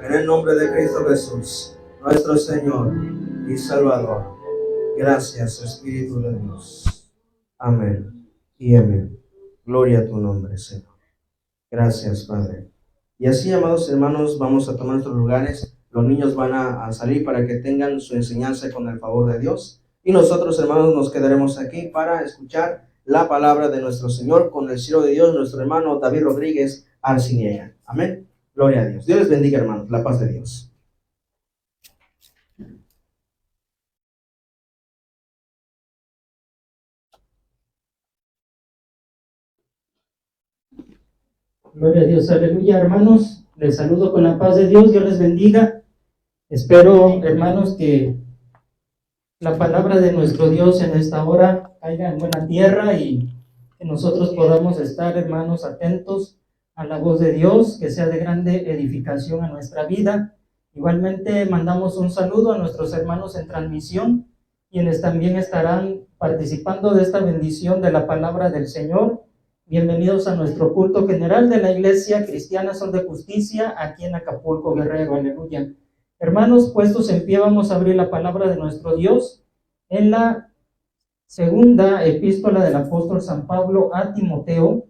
En el nombre de Cristo Jesús, nuestro Señor y Salvador. Gracias, Espíritu de Dios. Amén y amén. Gloria a tu nombre, Señor. Gracias, Padre. Y así, amados hermanos, vamos a tomar nuestros lugares. Los niños van a salir para que tengan su enseñanza con el favor de Dios. Y nosotros, hermanos, nos quedaremos aquí para escuchar la palabra de nuestro Señor con el siervo de Dios, nuestro hermano David Rodríguez Arciniega. Amén. Gloria a Dios. Dios les bendiga, hermanos. La paz de Dios. Gloria a Dios, aleluya, hermanos. Les saludo con la paz de Dios. Dios les bendiga. Espero, hermanos, que la palabra de nuestro Dios en esta hora caiga en buena tierra y que nosotros podamos estar, hermanos, atentos a la voz de Dios, que sea de grande edificación a nuestra vida. Igualmente mandamos un saludo a nuestros hermanos en transmisión, quienes también estarán participando de esta bendición de la palabra del Señor. Bienvenidos a nuestro culto general de la Iglesia Cristiana Sol de Justicia, aquí en Acapulco, Guerrero, aleluya. Hermanos, puestos en pie, vamos a abrir la palabra de nuestro Dios en la segunda epístola del apóstol San Pablo a Timoteo.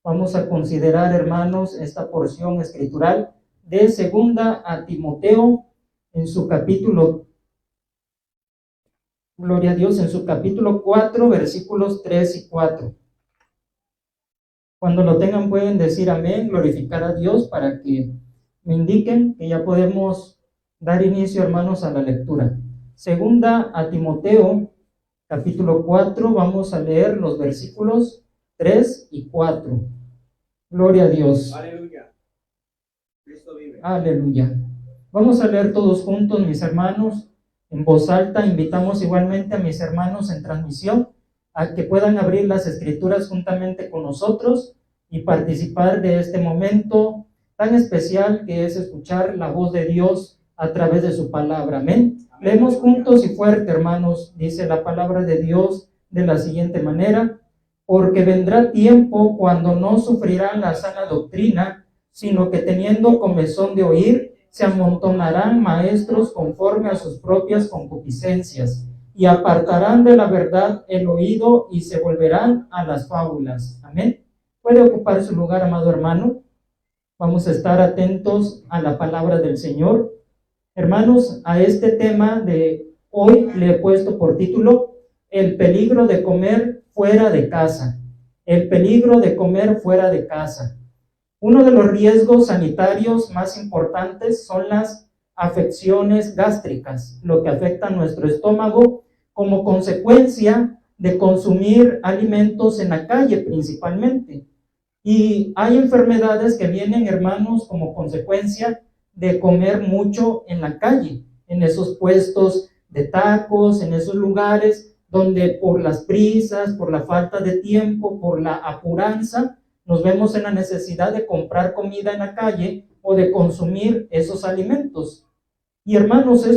Vamos a considerar, hermanos, esta porción escritural de segunda a Timoteo en su capítulo, gloria a Dios, en su capítulo 4, versículos 3 y 4. Cuando lo tengan pueden decir amén, glorificar a Dios para que me indiquen que ya podemos dar inicio, hermanos, a la lectura. Segunda a Timoteo, capítulo 4, vamos a leer los versículos 3 y 4. Gloria a Dios. Aleluya. Cristo vive. Aleluya. Vamos a leer todos juntos, mis hermanos, en voz alta. Invitamos igualmente a mis hermanos en transmisión a que puedan abrir las escrituras juntamente con nosotros y participar de este momento tan especial que es escuchar la voz de Dios a través de su palabra. Amén. Leemos juntos y fuerte, hermanos. Dice la palabra de Dios de la siguiente manera: porque vendrá tiempo cuando no sufrirán la sana doctrina, sino que teniendo comezón de oír, se amontonarán maestros conforme a sus propias concupiscencias, y apartarán de la verdad el oído y se volverán a las fábulas. Amén. Puede ocupar su lugar, amado hermano. Vamos a estar atentos a la palabra del Señor. Hermanos, a este tema de hoy le he puesto por título: el peligro de comer fuera de casa. El peligro de comer fuera de casa. Uno de los riesgos sanitarios más importantes son las afecciones gástricas, lo que afecta a nuestro estómago como consecuencia de consumir alimentos en la calle principalmente. Y hay enfermedades que vienen, hermanos, como consecuencia de comer mucho en la calle, en esos puestos de tacos, en esos lugares donde por las prisas, por la falta de tiempo, por la apuranza, nos vemos en la necesidad de comprar comida en la calle o de consumir esos alimentos. Y hermanos,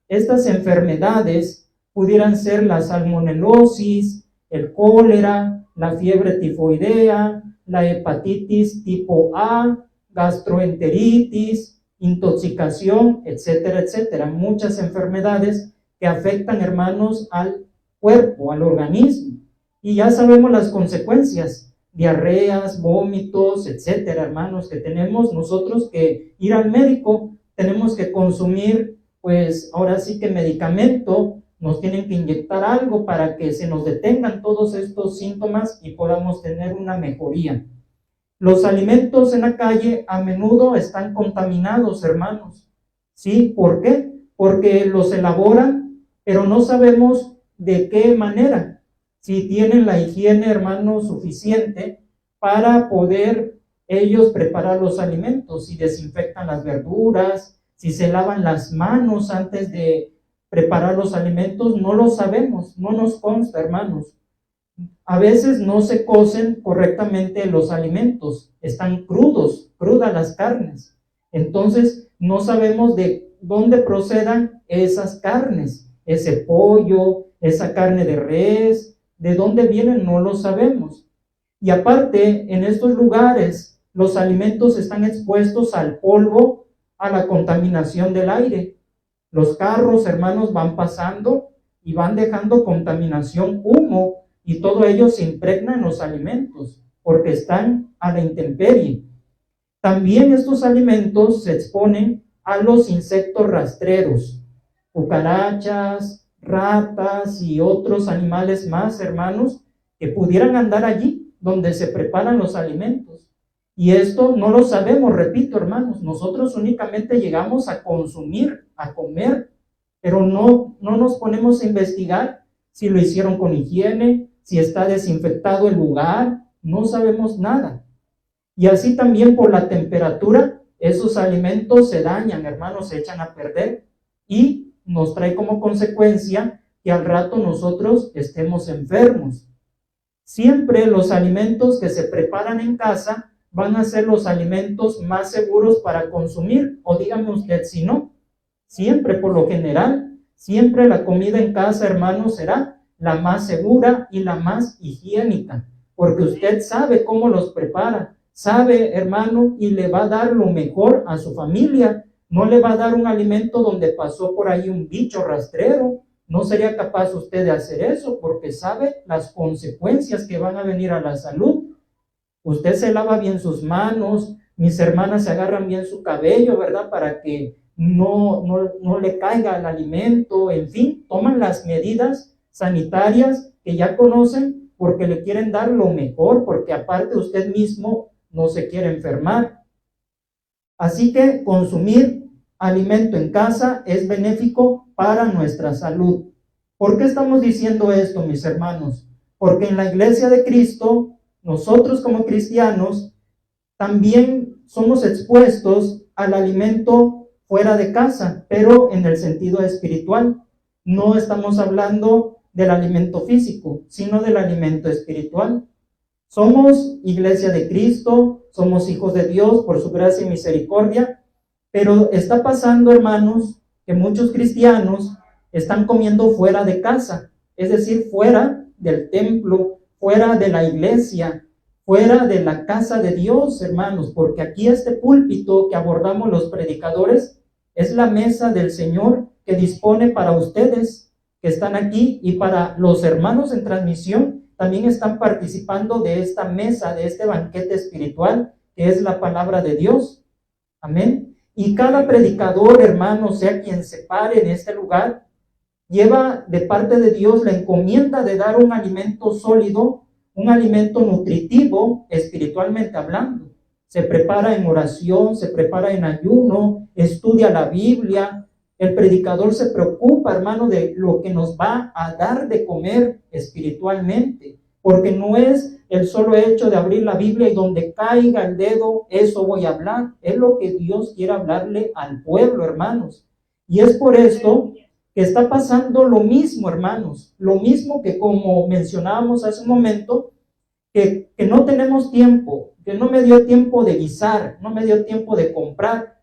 estas enfermedades pudieran ser la salmonelosis, el cólera, la fiebre tifoidea, la hepatitis tipo A, gastroenteritis, intoxicación, etcétera, etcétera. Muchas enfermedades que afectan, hermanos, al cuerpo, al organismo. Y ya sabemos las consecuencias: diarreas, vómitos, etcétera, hermanos, que tenemos nosotros que ir al médico, tenemos que consumir, pues ahora sí que medicamento, nos tienen que inyectar algo para que se nos detengan todos estos síntomas y podamos tener una mejoría. Los alimentos en la calle a menudo están contaminados, hermanos. ¿Sí? ¿Por qué? Porque los elaboran, pero no sabemos de qué manera. Si tienen la higiene, hermanos, suficiente para poder ellos preparar los alimentos, si desinfectan las verduras, si se lavan las manos antes de preparar los alimentos, no lo sabemos, no nos consta, hermanos. A veces no se cocen correctamente los alimentos, están crudas las carnes. Entonces no sabemos de dónde procedan esas carnes, ese pollo, esa carne de res, de dónde vienen no lo sabemos. Y aparte, en estos lugares los alimentos están expuestos al polvo a la contaminación del aire. Los carros, hermanos, van pasando y van dejando contaminación, humo, y todo ello se impregna en los alimentos porque están a la intemperie. También estos alimentos se exponen a los insectos rastreros, cucarachas, ratas y otros animales más, hermanos, que pudieran andar allí donde se preparan los alimentos. Y esto no lo sabemos, repito, hermanos, nosotros únicamente llegamos a consumir, a comer, pero no nos ponemos a investigar si lo hicieron con higiene, si está desinfectado el lugar, no sabemos nada. Y así también por la temperatura, esos alimentos se dañan, hermanos, se echan a perder y nos trae como consecuencia que al rato nosotros estemos enfermos. Siempre los alimentos que se preparan en casa van a ser los alimentos más seguros para consumir, o dígame usted si no. Siempre, por lo general, siempre la comida en casa, hermanos, será la más segura y la más higiénica, porque usted sabe cómo los prepara, sabe, hermano, y le va a dar lo mejor a su familia. No le va a dar un alimento donde pasó por ahí un bicho rastrero. No sería capaz usted de hacer eso porque sabe las consecuencias que van a venir a la salud. Usted se lava bien sus manos, mis hermanas se agarran bien su cabello, ¿verdad? Para que no le caiga el alimento, en fin, toman las medidas sanitarias que ya conocen porque le quieren dar lo mejor, porque aparte usted mismo no se quiere enfermar. Así que consumir alimento en casa es benéfico para nuestra salud. ¿Por qué estamos diciendo esto, mis hermanos? Porque en la iglesia de Cristo, nosotros como cristianos, también somos expuestos al alimento fuera de casa, pero en el sentido espiritual. No estamos hablando del alimento físico, sino del alimento espiritual. Somos iglesia de Cristo, somos hijos de Dios por su gracia y misericordia, pero está pasando, hermanos, que muchos cristianos están comiendo fuera de casa, es decir, fuera del templo, fuera de la iglesia, fuera de la casa de Dios, hermanos, porque aquí este púlpito que abordamos los predicadores es la mesa del Señor que dispone para ustedes que están aquí y para los hermanos en transmisión. También están participando de esta mesa, de este banquete espiritual, que es la palabra de Dios. Amén. Y cada predicador, hermano, sea quien se pare en este lugar, lleva de parte de Dios la encomienda de dar un alimento sólido, un alimento nutritivo, espiritualmente hablando. Se prepara en oración, se prepara en ayuno, estudia la Biblia. El predicador se preocupa, hermano, de lo que nos va a dar de comer espiritualmente, porque no es el solo hecho de abrir la Biblia y donde caiga el dedo, eso voy a hablar. Es lo que Dios quiere hablarle al pueblo, hermanos. Y es por esto que está pasando lo mismo, hermanos, lo mismo que como mencionábamos hace un momento, que no tenemos tiempo, que no me dio tiempo de guisar, no me dio tiempo de comprar.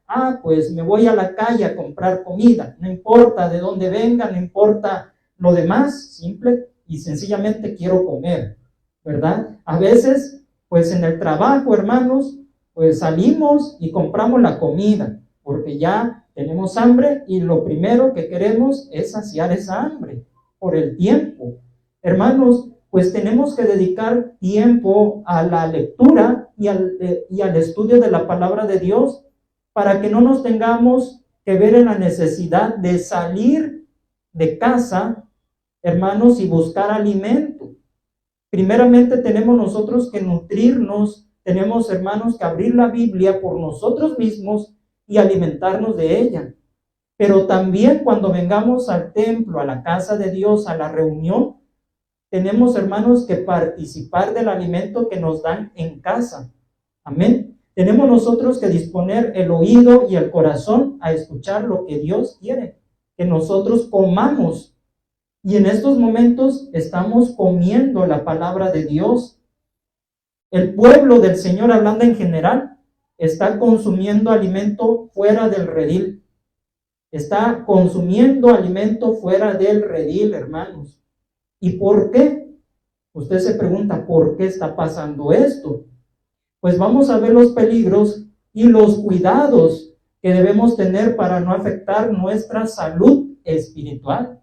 Pues me voy a la calle a comprar comida, no importa de dónde venga, no importa lo demás, simple y sencillamente quiero comer, ¿verdad? A veces, pues en el trabajo, hermanos, pues salimos y compramos la comida, porque ya tenemos hambre y lo primero que queremos es saciar esa hambre por el tiempo. Hermanos, pues tenemos que dedicar tiempo a la lectura y al estudio de la palabra de Dios, para que no nos tengamos que ver en la necesidad de salir de casa, hermanos, y buscar alimento. Primeramente tenemos nosotros que nutrirnos, tenemos, hermanos, que abrir la Biblia por nosotros mismos y alimentarnos de ella. Pero también cuando vengamos al templo, a la casa de Dios, a la reunión, tenemos, hermanos, que participar del alimento que nos dan en casa. Amén. Tenemos nosotros que disponer el oído y el corazón a escuchar lo que Dios quiere, que nosotros comamos. Y en estos momentos estamos comiendo la palabra de Dios. El pueblo del Señor, hablando en general, está consumiendo alimento fuera del redil. Está consumiendo alimento fuera del redil, hermanos. ¿Y por qué? Usted se pregunta, ¿por qué está pasando esto? Pues vamos a ver los peligros y los cuidados que debemos tener para no afectar nuestra salud espiritual.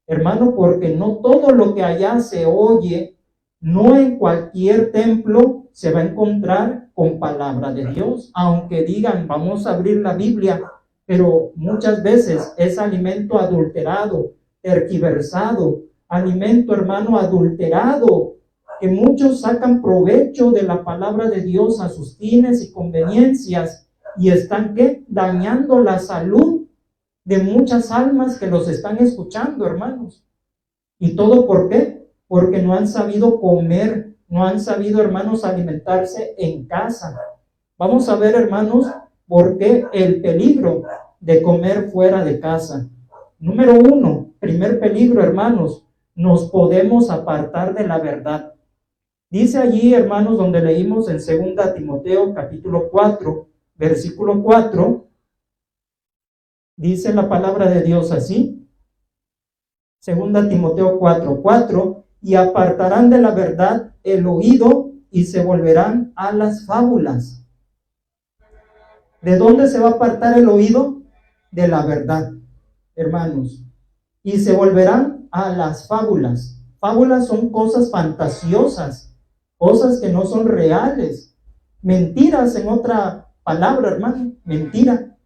Hermano, porque no todo lo que allá se oye, no en cualquier templo se va a encontrar con palabra de Dios. Aunque digan, vamos a abrir la Biblia, pero muchas veces es alimento adulterado, tergiversado, alimento, hermano, adulterado, que muchos sacan provecho de la palabra de Dios a sus fines y conveniencias y están, ¿qué?, dañando la salud de muchas almas que los están escuchando, hermanos. ¿Y todo por qué? Porque no han sabido comer, no han sabido, hermanos, alimentarse en casa. Vamos a ver, hermanos, por qué el peligro de comer fuera de casa. Número 1, primer peligro, hermanos, nos podemos apartar de la verdad. Dice allí, hermanos, donde leímos en 2 Timoteo capítulo 4, versículo 4, dice la palabra de Dios así, 2 Timoteo 4:4, y apartarán de la verdad el oído y se volverán a las fábulas. ¿De dónde se va a apartar el oído? De la verdad, hermanos. Y se volverán a las fábulas. Fábulas son cosas fantasiosas, cosas que no son reales. Mentiras, en otra palabra, hermano, mentira.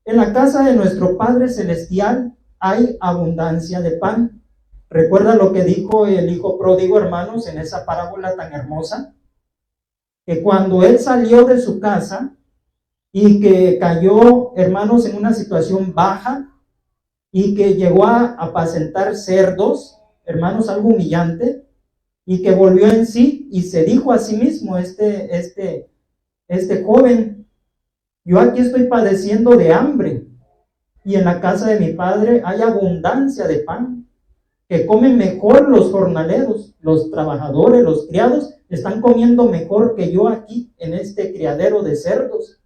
En la casa de nuestro Padre Celestial hay abundancia de pan. ¿Recuerda lo que dijo el hijo pródigo, hermanos, en esa parábola tan hermosa? Que cuando él salió de su casa y que cayó, hermanos, en una situación baja y que llegó a apacentar cerdos, hermanos, algo humillante, y que volvió en sí y se dijo a sí mismo este joven: yo aquí estoy padeciendo de hambre y en la casa de mi padre hay abundancia de pan, que comen mejor los jornaleros, los trabajadores, los criados, están comiendo mejor que yo aquí en este criadero de cerdos.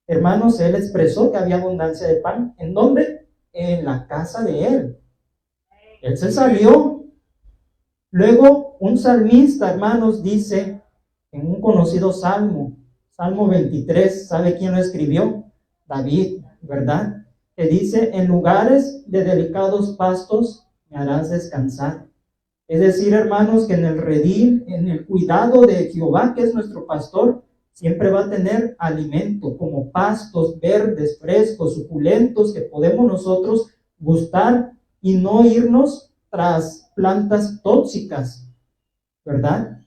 Hermanos, él expresó que había abundancia de pan. ¿En dónde? En la casa de él. Él se salió. Luego, un salmista, hermanos, dice en un conocido salmo, Salmo 23, ¿sabe quién lo escribió? David, ¿verdad? Que dice: en lugares de delicados pastos me harás descansar. Es decir, hermanos, que en el redil, en el cuidado de Jehová, que es nuestro pastor, siempre va a tener alimento, como pastos verdes, frescos, suculentos, que podemos nosotros gustar y no irnos tras plantas tóxicas, ¿verdad?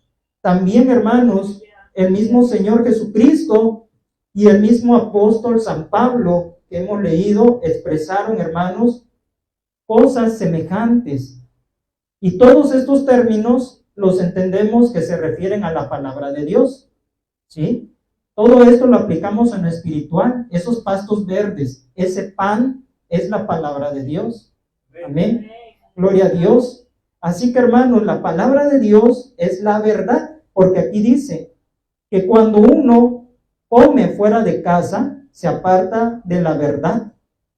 También, hermanos, el mismo Señor Jesucristo y el mismo apóstol San Pablo que hemos leído expresaron, hermanos, cosas semejantes. Y todos estos términos los entendemos que se refieren a la palabra de Dios, ¿sí? Todo esto lo aplicamos en lo espiritual. Esos pastos verdes, ese pan es la palabra de Dios. Amén. Gloria a Dios. Así que, hermanos, la palabra de Dios es la verdad, porque aquí dice que cuando uno come fuera de casa, se aparta de la verdad,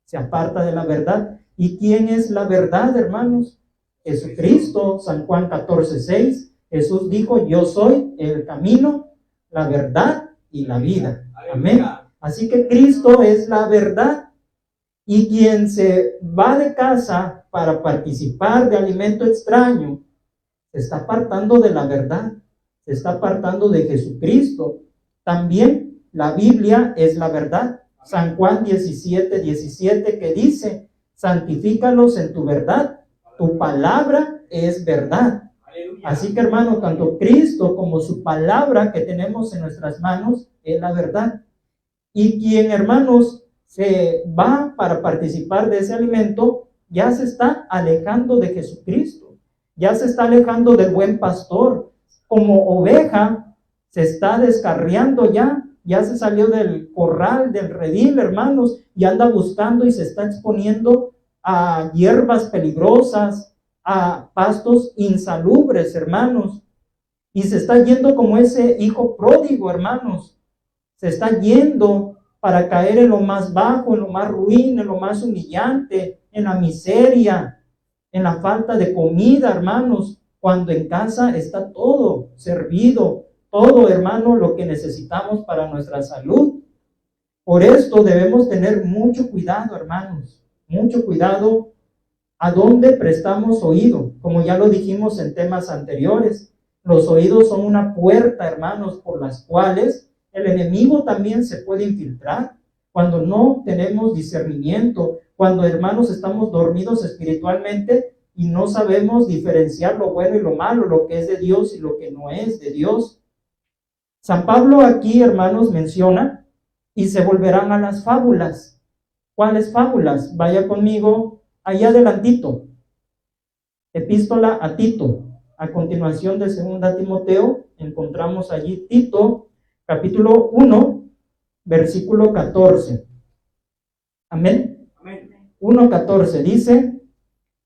se aparta de la verdad. ¿Y quién es la verdad, hermanos? Jesucristo. San Juan 14:6, Jesús dijo: yo soy el camino, la verdad y la vida. Amén. Así que Cristo es la verdad. Y quien se va de casa para participar de alimento extraño, se está apartando de la verdad, se está apartando de Jesucristo. También la Biblia es la verdad. San Juan 17:17, que dice: santifícalos en tu verdad, tu palabra es verdad. Así que, hermano, tanto Cristo como su palabra que tenemos en nuestras manos es la verdad. Y quien, hermanos, se va para participar de ese alimento, ya se está alejando de Jesucristo, ya se está alejando del buen pastor. Como oveja se está descarriando, ya se salió del corral, del redil, hermanos, y anda buscando y se está exponiendo a hierbas peligrosas, a pastos insalubres, hermanos, y se está yendo como ese hijo pródigo, hermanos, se está yendo para caer en lo más bajo, en lo más ruin, en lo más humillante, en la miseria, en la falta de comida, hermanos, cuando en casa está todo servido, todo, hermano, lo que necesitamos para nuestra salud. Por esto debemos tener mucho cuidado, hermanos, mucho cuidado a dónde prestamos oído. Como ya lo dijimos en temas anteriores, los oídos son una puerta, hermanos, por las cuales el enemigo también se puede infiltrar. Cuando no tenemos discernimiento, cuando, hermanos, estamos dormidos espiritualmente y no sabemos diferenciar lo bueno y lo malo, lo que es de Dios y lo que no es de Dios. San Pablo aquí, hermanos, menciona, y se volverán a las fábulas. ¿Cuáles fábulas? Vaya conmigo allá adelantito. Epístola a Tito. A continuación de 2 Timoteo, encontramos allí Tito, capítulo 1, versículo 14. Amén. 1:14 dice: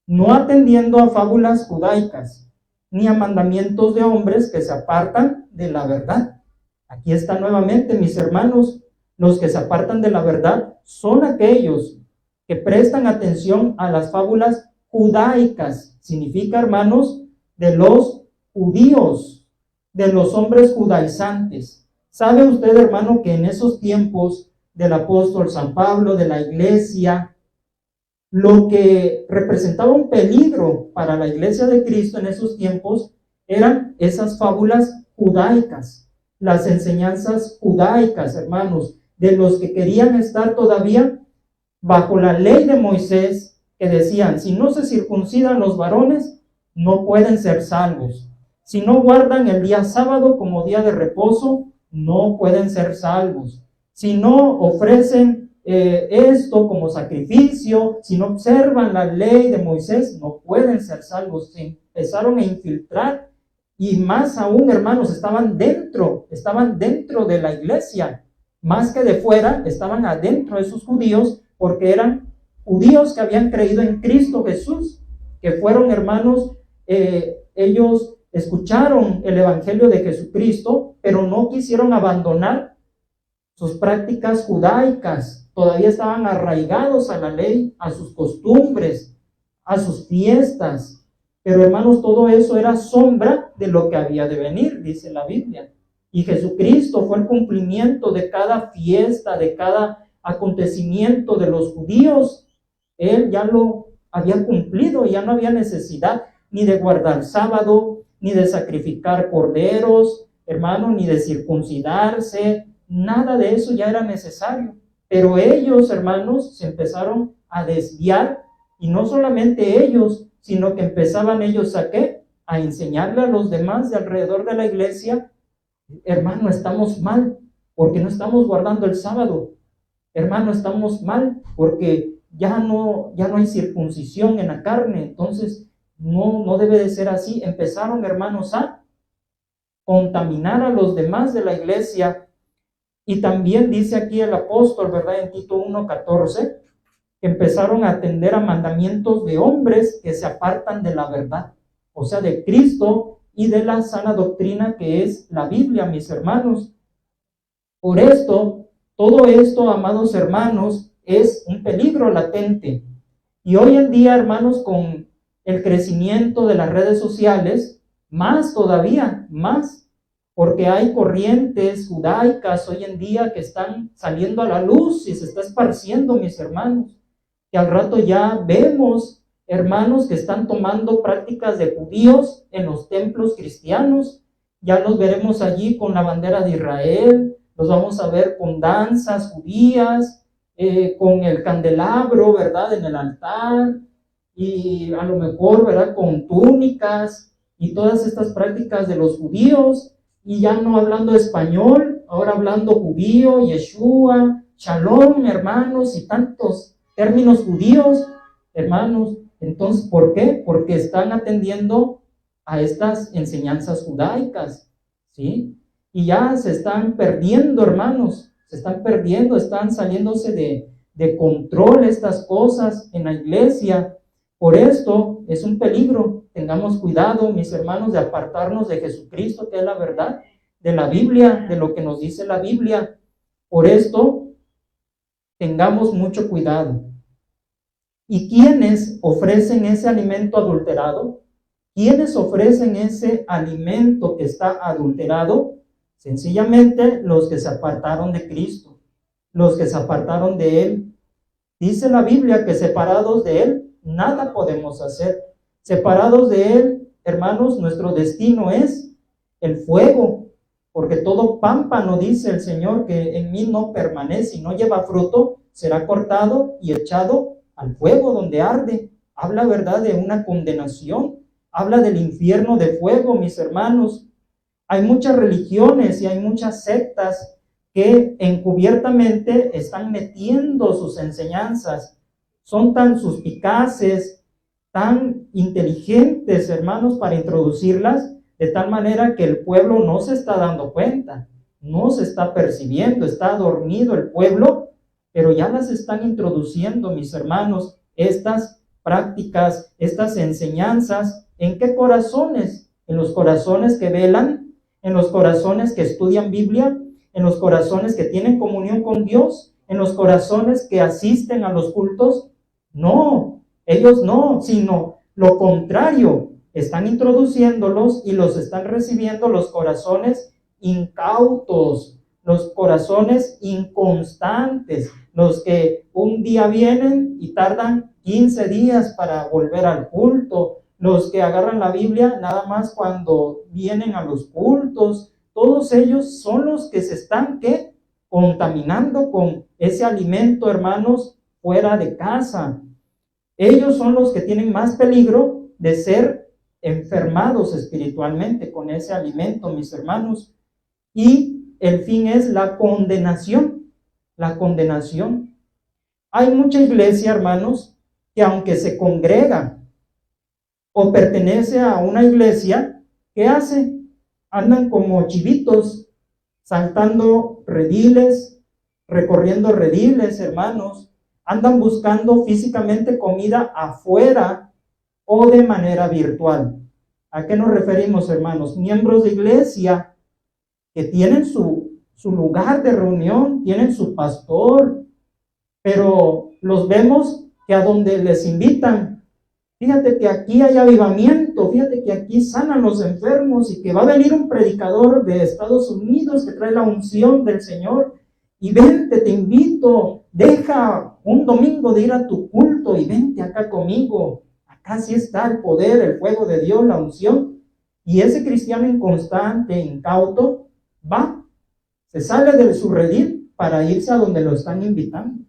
no atendiendo a fábulas judaicas, ni a mandamientos de hombres que se apartan de la verdad. Aquí está nuevamente, mis hermanos, los que se apartan de la verdad son aquellos que prestan atención a las fábulas judaicas. Significa, hermanos, de los judíos, de los hombres judaizantes. ¿Sabe usted, hermano, que en esos tiempos del apóstol San Pablo, de la iglesia, lo que representaba un peligro para la iglesia de Cristo en esos tiempos eran esas fábulas judaicas, las enseñanzas judaicas, hermanos, de los que querían estar todavía bajo la ley de Moisés, que decían, si no se circuncidan los varones, no pueden ser salvos. Si no guardan el día sábado como día de reposo, no pueden ser salvos. Si no ofrecen esto como sacrificio, si no observan la ley de Moisés, no pueden ser salvos. Se empezaron a infiltrar y más aún, hermanos, estaban dentro de la iglesia, más que de fuera, estaban adentro de esos judíos, porque eran judíos que habían creído en Cristo Jesús, que fueron, hermanos, ellos escucharon el evangelio de Jesucristo, pero no quisieron abandonar sus prácticas judaicas. Todavía estaban arraigados a la ley, a sus costumbres, a sus fiestas. Pero, hermanos, todo eso era sombra de lo que había de venir, dice la Biblia. Y Jesucristo fue el cumplimiento de cada fiesta, de cada acontecimiento de los judíos. Él ya lo había cumplido, ya no había necesidad ni de guardar sábado, ni de sacrificar corderos, hermano, ni de circuncidarse. Nada de eso ya era necesario. Pero ellos, hermanos, se empezaron a desviar, y no solamente ellos, sino que empezaban ellos ¿a qué? A enseñarle a los demás de alrededor de la iglesia, hermano, estamos mal porque no estamos guardando el sábado. Hermano, estamos mal porque ya no hay circuncisión en la carne, entonces no debe de ser así. Empezaron, hermanos, a contaminar a los demás de la iglesia. Y también dice aquí el apóstol, ¿verdad? En Tito 1:14, que empezaron a atender a mandamientos de hombres que se apartan de la verdad, o sea, de Cristo y de la sana doctrina que es la Biblia, mis hermanos. Por esto, todo esto, amados hermanos, es un peligro latente. Y hoy en día, hermanos, con el crecimiento de las redes sociales, más todavía, más, porque hay corrientes judaicas hoy en día que están saliendo a la luz y se está esparciendo, mis hermanos, que al rato ya vemos hermanos que están tomando prácticas de judíos en los templos cristianos. Ya los veremos allí con la bandera de Israel, los vamos a ver con danzas judías, con el candelabro, ¿verdad?, en el altar, y a lo mejor, ¿verdad?, con túnicas y todas estas prácticas de los judíos, y ya no hablando español, ahora hablando judío, Yeshua, Shalom, hermanos, y tantos términos judíos, hermanos. Entonces, ¿por qué? Porque están atendiendo a estas enseñanzas judaicas, ¿sí? Y ya se están perdiendo, hermanos, se están perdiendo, están saliéndose de control estas cosas en la iglesia. Por esto es un peligro. Tengamos cuidado, mis hermanos, de apartarnos de Jesucristo, que es la verdad, de la Biblia, de lo que nos dice la Biblia. Por esto, tengamos mucho cuidado. ¿Y quiénes ofrecen ese alimento adulterado? ¿Quiénes ofrecen ese alimento que está adulterado? Sencillamente los que se apartaron de Cristo, los que se apartaron de Él. Dice la Biblia que separados de Él, nada podemos hacer. Separados de Él, hermanos, nuestro destino es el fuego, porque todo pámpano, dice el Señor, que en mí no permanece y no lleva fruto, será cortado y echado al fuego donde arde. Habla, ¿verdad?, de una condenación. Habla del infierno de fuego, mis hermanos. Hay muchas religiones y hay muchas sectas que encubiertamente están metiendo sus enseñanzas. Son tan suspicaces, tan inteligentes, hermanos, para introducirlas, de tal manera que el pueblo no se está dando cuenta, no se está percibiendo, está dormido el pueblo, pero ya las están introduciendo, mis hermanos, estas prácticas, estas enseñanzas. ¿En qué corazones? En los corazones que velan, en los corazones que estudian Biblia, en los corazones que tienen comunión con Dios, en los corazones que asisten a los cultos. No, ellos no, sino lo contrario. Están introduciéndolos y los están recibiendo los corazones incautos, los corazones inconstantes, los que un día vienen y tardan 15 días para volver al culto, los que agarran la Biblia nada más cuando vienen a los cultos. Todos ellos son los que se están, ¿qué?, contaminando con ese alimento, hermanos, fuera de casa. Ellos son los que tienen más peligro de ser enfermados espiritualmente con ese alimento, mis hermanos. Y el fin es la condenación, la condenación. Hay mucha iglesia, hermanos, que aunque se congrega o pertenece a una iglesia, ¿qué hace? Andan como chivitos, saltando rediles, recorriendo rediles, hermanos. Andan buscando físicamente comida afuera o de manera virtual. ¿A qué nos referimos, hermanos? Miembros de iglesia que tienen su lugar de reunión, tienen su pastor, pero los vemos que a donde les invitan, fíjate que aquí hay avivamiento, fíjate que aquí sanan los enfermos y que va a venir un predicador de Estados Unidos que trae la unción del Señor, y vente, te invito, deja un domingo de ir a tu culto y vente acá conmigo. Acá sí está el poder, el fuego de Dios, la unción. Y ese cristiano inconstante, incauto, va, se sale de su redil para irse a donde lo están invitando.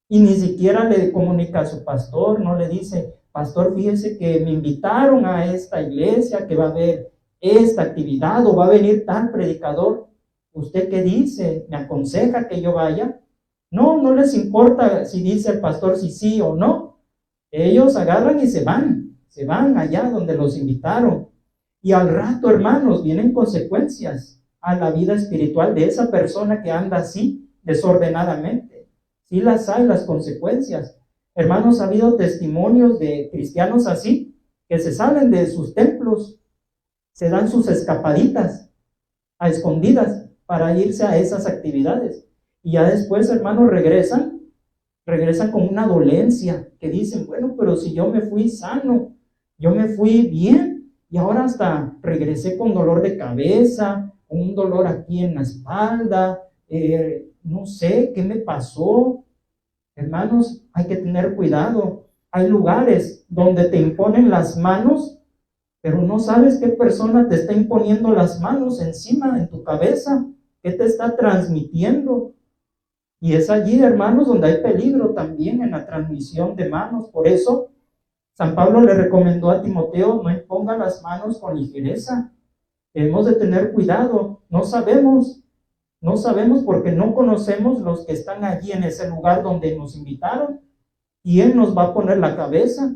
Y ni siquiera le comunica a su pastor, no le dice: pastor, fíjese que me invitaron a esta iglesia, que va a haber esta actividad o va a venir tal predicador. ¿Usted qué dice? ¿Me aconseja que yo vaya? No, no les importa si dice el pastor si sí o no. Ellos agarran y se van allá donde los invitaron. Y al rato, hermanos, vienen consecuencias a la vida espiritual de esa persona que anda así, desordenadamente. Sí las hay, las consecuencias. Hermanos, ha habido testimonios de cristianos así, que se salen de sus templos, se dan sus escapaditas a escondidas para irse a esas actividades. Y ya después, hermanos, regresan con una dolencia, que dicen: bueno, pero si yo me fui sano, yo me fui bien, y ahora hasta regresé con dolor de cabeza, un dolor aquí en la espalda, no sé qué me pasó. Hermanos, hay que tener cuidado. Hay lugares donde te imponen las manos, pero no sabes qué persona te está imponiendo las manos encima, en tu cabeza, qué te está transmitiendo. Y es allí, hermanos, donde hay peligro también en la transmisión de manos. Por eso, San Pablo le recomendó a Timoteo: no imponga las manos con ligereza. Debemos de tener cuidado. No sabemos porque no conocemos los que están allí en ese lugar donde nos invitaron. Y Él nos va a poner la cabeza.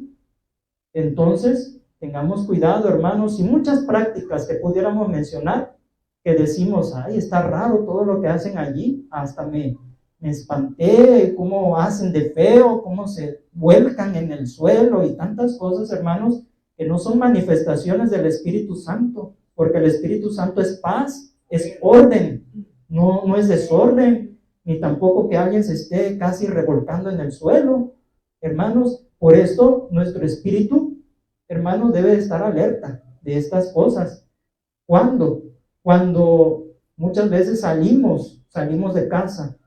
Entonces, tengamos cuidado, hermanos. Y muchas prácticas que pudiéramos mencionar, que decimos: ay, está raro todo lo que hacen allí. Hasta me espanté, cómo hacen de feo, cómo se vuelcan en el suelo y tantas cosas, hermanos, que no son manifestaciones del Espíritu Santo, porque el Espíritu Santo es paz, es orden, no es desorden, ni tampoco que alguien se esté casi revolcando en el suelo. Hermanos, por esto nuestro espíritu, hermanos, debe estar alerta de estas cosas. ¿Cuándo? Cuando muchas veces salimos de casa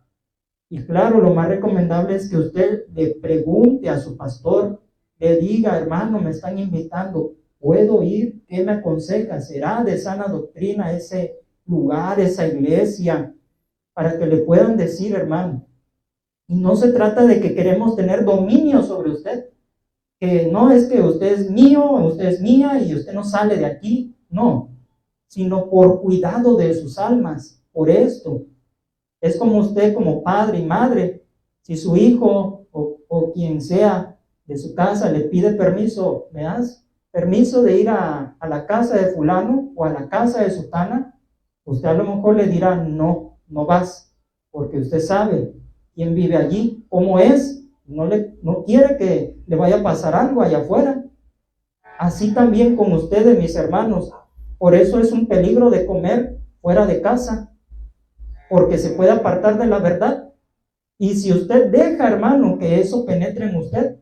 Y claro, lo más recomendable es que usted le pregunte a su pastor, le diga, hermano, me están invitando, ¿puedo ir? ¿Qué me aconseja? ¿Será de sana doctrina ese lugar, esa iglesia? Para que le puedan decir, hermano. Y no se trata de que queremos tener dominio sobre usted, que no es que usted es mío, usted es mía y usted no sale de aquí, no, sino por cuidado de sus almas, por esto. Es como usted, como padre y madre, si su hijo o quien sea de su casa le pide permiso, ¿me das permiso de ir a la casa de fulano o a la casa de sutana? Usted a lo mejor le dirá, no, no vas, porque usted sabe quién vive allí, cómo es, no quiere que le vaya a pasar algo allá afuera. Así también con ustedes, mis hermanos. Por eso es un peligro de comer fuera de casa, porque se puede apartar de la verdad. Y si usted deja, hermano, que eso penetre en usted,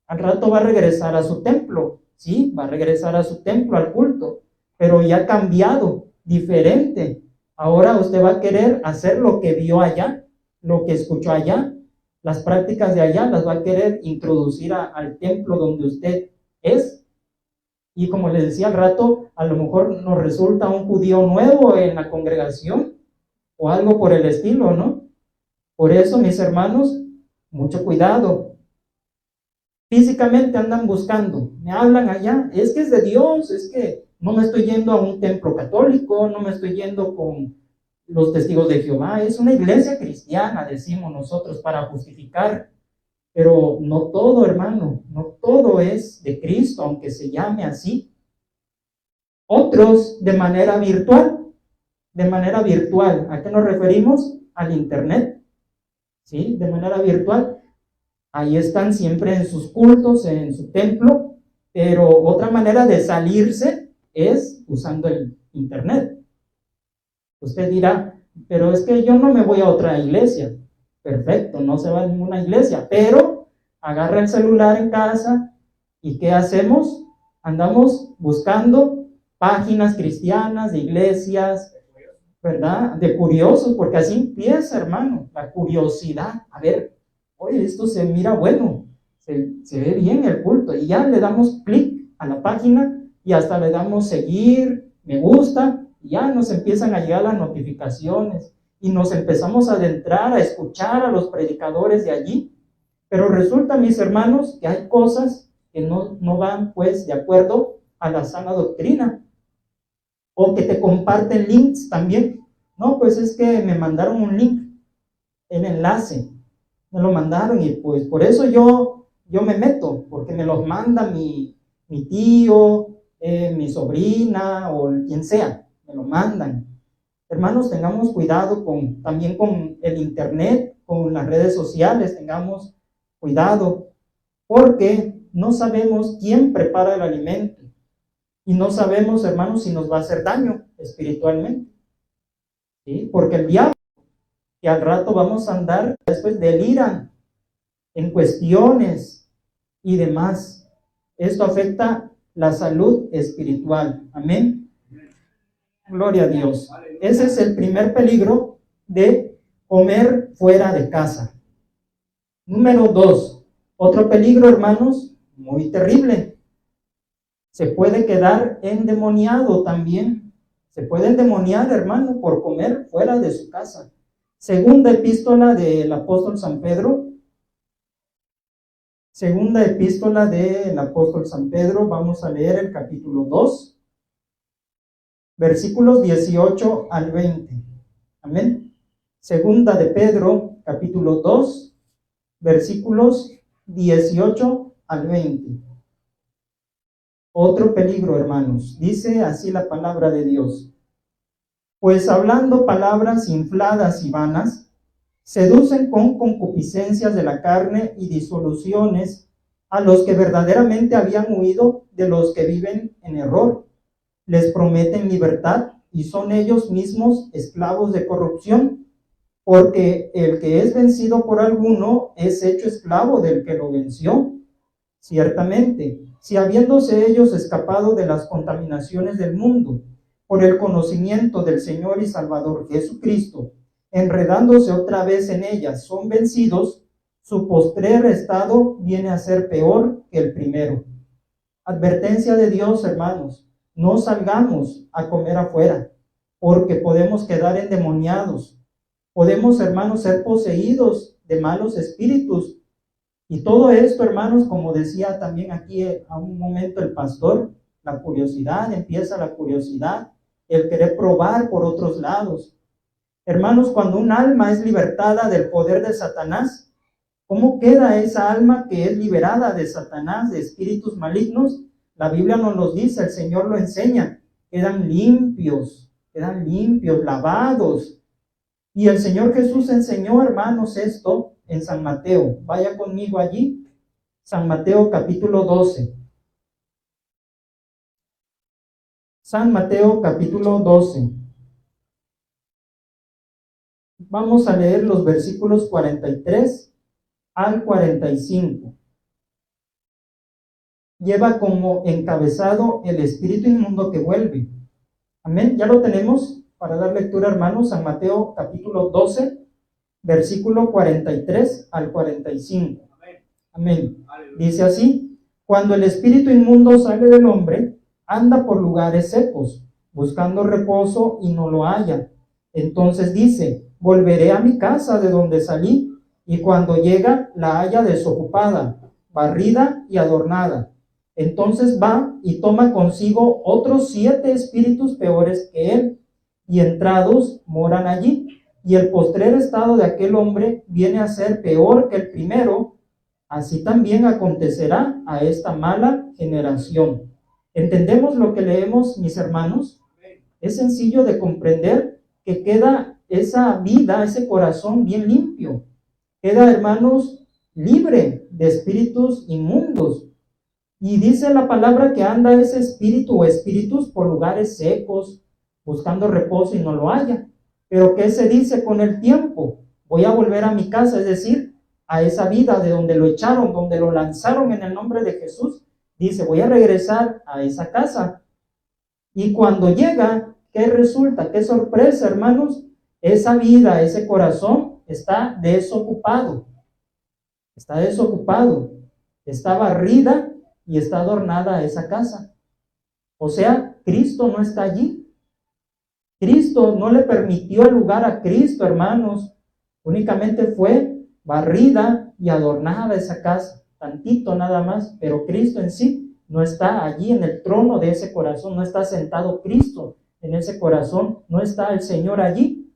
al rato va a regresar a su templo, sí, va a regresar a su templo, al culto, pero ya cambiado, diferente. Ahora usted va a querer hacer lo que vio allá, lo que escuchó allá, las prácticas de allá las va a querer introducir al templo donde usted es. Y como les decía al rato, a lo mejor nos resulta un judío nuevo en la congregación o algo por el estilo, ¿no? Por eso, mis hermanos, mucho cuidado. Físicamente andan buscando, me hablan allá, es que es de Dios, es que no me estoy yendo a un templo católico, no me estoy yendo con los testigos de Jehová, es una iglesia cristiana, decimos nosotros, para justificar. Pero no todo, hermano, no todo es de Cristo, aunque se llame así. Otros de manera virtual. ¿A qué nos referimos? Al internet, ¿sí? De manera virtual. Ahí están siempre en sus cultos, en su templo, pero otra manera de salirse es usando el internet. Usted dirá, pero es que yo no me voy a otra iglesia. Perfecto, no se va a ninguna iglesia, pero agarra el celular en casa y ¿qué hacemos? Andamos buscando páginas cristianas, de iglesias, ¿verdad? De curiosos, porque así empieza, hermano, la curiosidad. A ver, oye, esto se mira bueno, se ve bien el culto, y ya le damos clic a la página y hasta le damos seguir, me gusta, y ya nos empiezan a llegar las notificaciones y nos empezamos a adentrar a escuchar a los predicadores de allí. Pero resulta, mis hermanos, que hay cosas que no van pues de acuerdo a la sana doctrina, o que te comparten links también. No, pues es que me mandaron un link, el enlace, me lo mandaron y pues por eso yo me meto, porque me los manda mi tío, mi sobrina o quien sea, me lo mandan. Hermanos, tengamos cuidado también con el internet, con las redes sociales, tengamos cuidado, porque no sabemos quién prepara el alimento y no sabemos, hermanos, si nos va a hacer daño espiritualmente, ¿sí? Porque el diablo, que al rato vamos a andar, después deliran en cuestiones y demás. Esto afecta la salud espiritual. Amén. Gloria a Dios. Ese es el primer peligro de comer fuera de casa. Número 2. Otro peligro, hermanos, muy terrible. Se puede quedar endemoniado también. Se puede endemoniar, hermano, por comer fuera de su casa. Segunda epístola del apóstol San Pedro. Segunda epístola del apóstol San Pedro. Vamos a leer el capítulo 2. Versículos 18 al 20. Amén. Segunda de Pedro, capítulo 2, versículos 18 al 20. Otro peligro, hermanos. Dice así la palabra de Dios. Pues hablando palabras infladas y vanas, seducen con concupiscencias de la carne y disoluciones a los que verdaderamente habían huido de los que viven en error. Les prometen libertad y son ellos mismos esclavos de corrupción, porque el que es vencido por alguno es hecho esclavo del que lo venció. Ciertamente, si habiéndose ellos escapado de las contaminaciones del mundo, por el conocimiento del Señor y Salvador Jesucristo, enredándose otra vez en ellas, son vencidos, su postrer estado viene a ser peor que el primero. Advertencia de Dios, hermanos, no salgamos a comer afuera, porque podemos quedar endemoniados. Podemos, hermanos, ser poseídos de malos espíritus. Y todo esto, hermanos, como decía también aquí a un momento el pastor, la curiosidad, empieza la curiosidad, el querer probar por otros lados. Hermanos, cuando un alma es libertada del poder de Satanás, ¿cómo queda esa alma que es liberada de Satanás, de espíritus malignos? La Biblia nos lo dice, el Señor lo enseña, quedan limpios, lavados. Y el Señor Jesús enseñó, hermanos, esto en San Mateo. Vaya conmigo allí, San Mateo capítulo 12. San Mateo capítulo 12. Vamos a leer los versículos 43 al 45. Lleva como encabezado el espíritu inmundo que vuelve. Amén. Ya lo tenemos para dar lectura, hermanos. San Mateo capítulo 12, versículo 43 al 45. Amén. Dice así: cuando el espíritu inmundo sale del hombre, anda por lugares secos, buscando reposo y no lo halla. Entonces dice: volveré a mi casa de donde salí, y cuando llega la halla desocupada, barrida y adornada. Entonces va y toma consigo otros 7 espíritus peores que él, y entrados moran allí. Y el postrer estado de aquel hombre viene a ser peor que el primero. Así también acontecerá a esta mala generación. ¿Entendemos lo que leemos, mis hermanos? Es sencillo de comprender que queda esa vida, ese corazón bien limpio. Queda, hermanos, libre de espíritus inmundos. Y dice la palabra que anda ese espíritu o espíritus por lugares secos, buscando reposo y no lo halla. Pero ¿qué se dice con el tiempo? Voy a volver a mi casa, es decir, a esa vida de donde lo echaron, donde lo lanzaron en el nombre de Jesús. Dice, voy a regresar a esa casa. Y cuando llega, ¿qué resulta? ¿Qué sorpresa, hermanos? Esa vida, ese corazón está desocupado. Está desocupado. Está barrida y está adornada esa casa. O sea, Cristo no está allí. Cristo no le permitió el lugar a Cristo, hermanos. Únicamente fue barrida y adornada esa casa. Tantito nada más. Pero Cristo en sí no está allí en el trono de ese corazón. No está sentado Cristo en ese corazón. No está el Señor allí.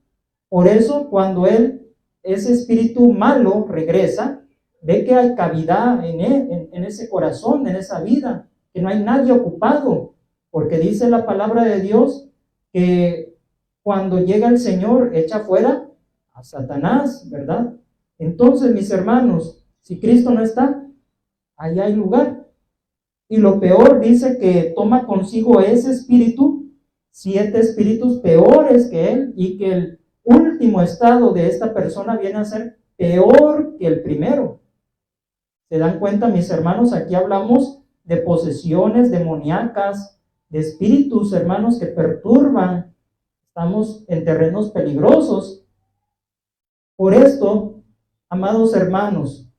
Por eso, cuando ese espíritu malo regresa, ve que hay cavidad en ese corazón, en esa vida, que no hay nadie ocupado, porque dice la palabra de Dios que cuando llega el Señor echa fuera a Satanás, ¿verdad? Entonces, mis hermanos, si Cristo no está, ahí hay lugar. Y lo peor, dice que toma consigo ese espíritu, 7 espíritus peores que él, y que el último estado de esta persona viene a ser peor que el primero. ¿Se dan cuenta, mis hermanos? Aquí hablamos de posesiones demoníacas, de espíritus, hermanos, que perturban. Estamos en terrenos peligrosos. Por esto, amados hermanos,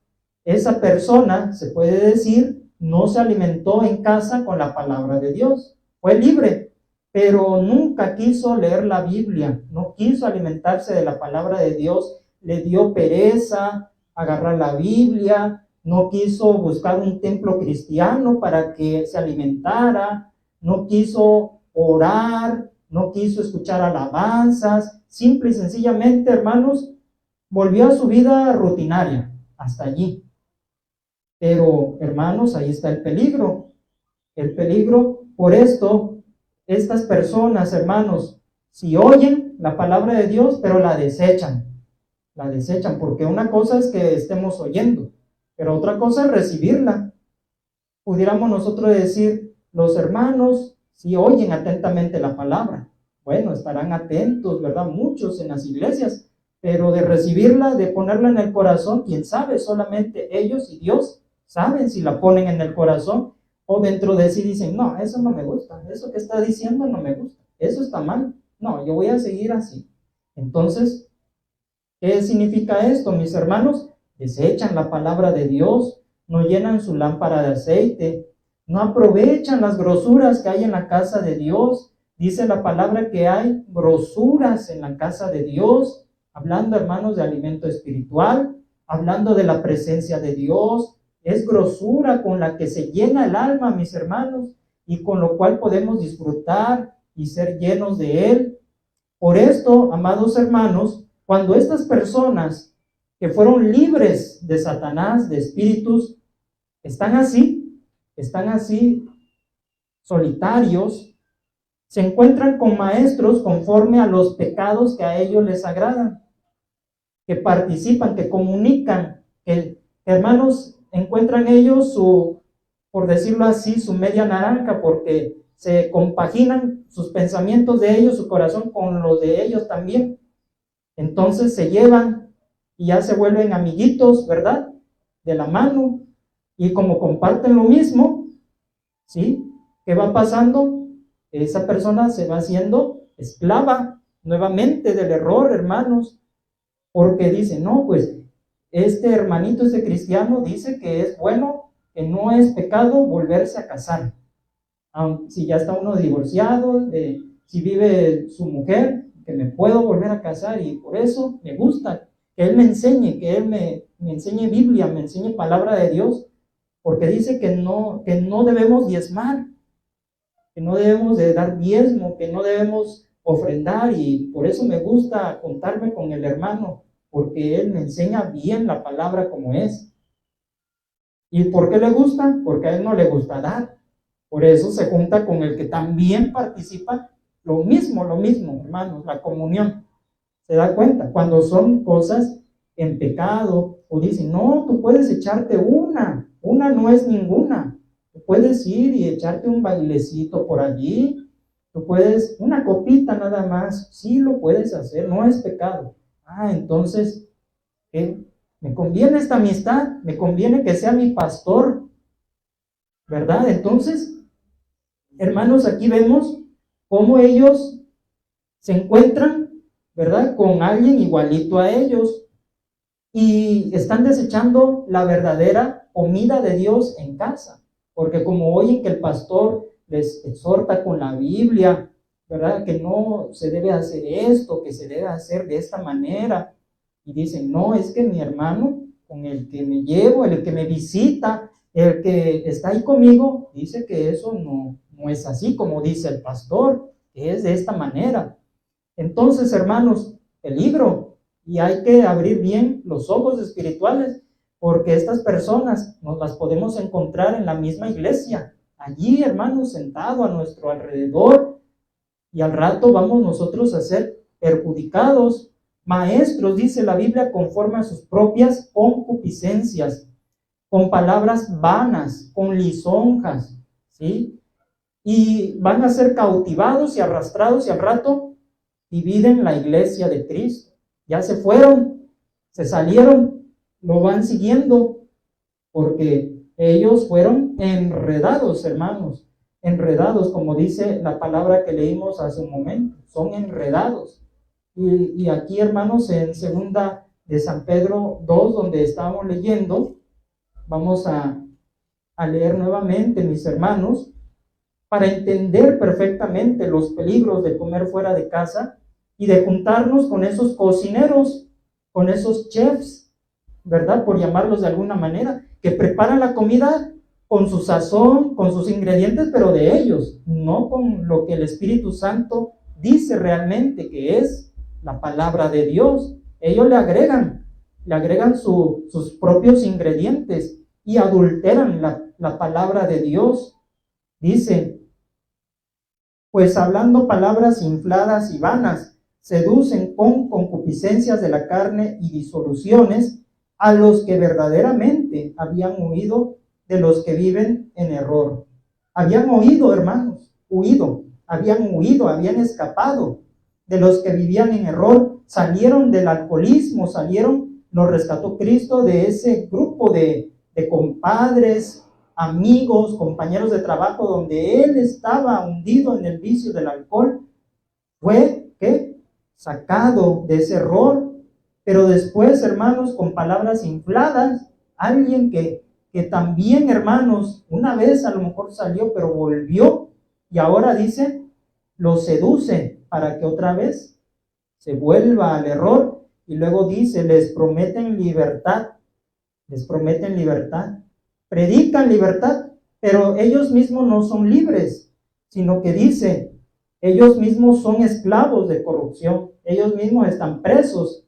esa persona, se puede decir, no se alimentó en casa con la palabra de Dios. Fue libre, pero nunca quiso leer la Biblia, no quiso alimentarse de la palabra de Dios. Le dio pereza agarrar la Biblia, no quiso buscar un templo cristiano para que se alimentara, no quiso orar, no quiso escuchar alabanzas. Simple y sencillamente, hermanos, volvió a su vida rutinaria, hasta allí. Pero, hermanos, ahí está el peligro. El peligro, por esto, estas personas, hermanos, si oyen la palabra de Dios, pero la desechan, porque una cosa es que estemos oyendo, pero otra cosa es recibirla. Pudiéramos nosotros decir, los hermanos, si oyen atentamente la palabra, bueno, estarán atentos, ¿verdad? Muchos en las iglesias, pero de recibirla, de ponerla en el corazón, quién sabe, solamente ellos y Dios saben si la ponen en el corazón, o dentro de sí dicen, no, eso no me gusta, eso que está diciendo no me gusta, eso está mal, no, yo voy a seguir así. Entonces, ¿Qué significa esto, mis hermanos? Desechan la palabra de Dios, no llenan su lámpara de aceite, no aprovechan las grosuras que hay en la casa de Dios. Dice la palabra que hay grosuras en la casa de Dios, hablando, hermanos, de alimento espiritual, hablando de la presencia de Dios. Es grosura con la que se llena el alma, mis hermanos, y con lo cual podemos disfrutar y ser llenos de Él. Por esto, amados hermanos, cuando estas personas que fueron libres de Satanás, de espíritus, están así solitarios, se encuentran con maestros conforme a los pecados que a ellos les agradan, que participan, que comunican, que, hermanos, encuentran ellos por decirlo así, su media naranja, porque se compaginan sus pensamientos de ellos, su corazón con los de ellos también. Entonces se llevan y ya se vuelven amiguitos, ¿verdad? De la mano. Y como comparten lo mismo, ¿sí? ¿Qué va pasando? Esa persona se va haciendo esclava nuevamente del error, hermanos, porque dice, no, pues este hermanito, este cristiano dice que es bueno, que no es pecado volverse a casar. Si ya está uno divorciado, si vive su mujer, que me puedo volver a casar, y por eso me gusta que él me enseñe, que él me enseñe Biblia, me enseñe palabra de Dios, porque dice que no debemos diezmar, que no debemos de dar diezmo, que no debemos ofrendar, y por eso me gusta contarme con el hermano, porque él me enseña bien la palabra como es. ¿Y por qué le gusta? Porque a él no le gusta dar. Por eso se junta con el que también participa lo mismo, hermanos, la comunión. ¿Se da cuenta? Cuando son cosas en pecado, o dicen, no, tú puedes echarte una no es ninguna. Tú puedes ir y echarte un bailecito por allí, tú puedes, una copita nada más, sí lo puedes hacer, no es pecado. Entonces, ¿qué? Me conviene esta amistad, me conviene que sea mi pastor, ¿verdad? Entonces, hermanos, aquí vemos cómo ellos se encuentran, ¿verdad?, con alguien igualito a ellos, y están desechando la verdadera comida de Dios en casa, porque como oyen que el pastor les exhorta con la Biblia, ¿verdad?, que no se debe hacer esto, que se debe hacer de esta manera, y dicen, no, es que mi hermano con el que me llevo, el que me visita, el que está ahí conmigo, dice que eso no es así como dice el pastor, que es de esta manera. Entonces, hermanos, peligro, y hay que abrir bien los ojos espirituales, porque estas personas nos las podemos encontrar en la misma iglesia, allí, hermanos, sentado a nuestro alrededor, y al rato vamos nosotros a ser perjudicados. Maestros, dice la Biblia, conforme a sus propias concupiscencias, con palabras vanas, con lisonjas, ¿sí? Y van a ser cautivados y arrastrados, y al rato dividen la iglesia de Cristo. Ya se fueron, se salieron, lo van siguiendo, porque ellos fueron enredados, hermanos, enredados, como dice la palabra que leímos hace un momento, son enredados. Y aquí, hermanos, en segunda de San Pedro 2, donde estábamos leyendo, vamos a leer nuevamente, mis hermanos, para entender perfectamente los peligros de comer fuera de casa y de juntarnos con esos cocineros, con esos chefs, ¿verdad?, por llamarlos de alguna manera, que preparan la comida con su sazón, con sus ingredientes, pero de ellos, no con lo que el Espíritu Santo dice realmente que es la palabra de Dios. Ellos le agregan sus propios ingredientes y adulteran la palabra de Dios. Dice, pues hablando palabras infladas y vanas, seducen con concupiscencias de la carne y disoluciones a los que verdaderamente habían huido de los que viven en error. Habían huido, hermanos, habían escapado de los que vivían en error, salieron del alcoholismo, los rescató Cristo de ese grupo de compadres, amigos, compañeros de trabajo, donde él estaba hundido en el vicio del alcohol. Fue, ¿qué?, sacado de ese error Pero después, hermanos, con palabras infladas, alguien que también, hermanos, una vez a lo mejor salió, pero volvió, y ahora dice, lo seduce para que otra vez se vuelva al error, y luego dice, les prometen libertad, predican libertad, pero ellos mismos no son libres, sino que dice, ellos mismos son esclavos de corrupción, ellos mismos están presos.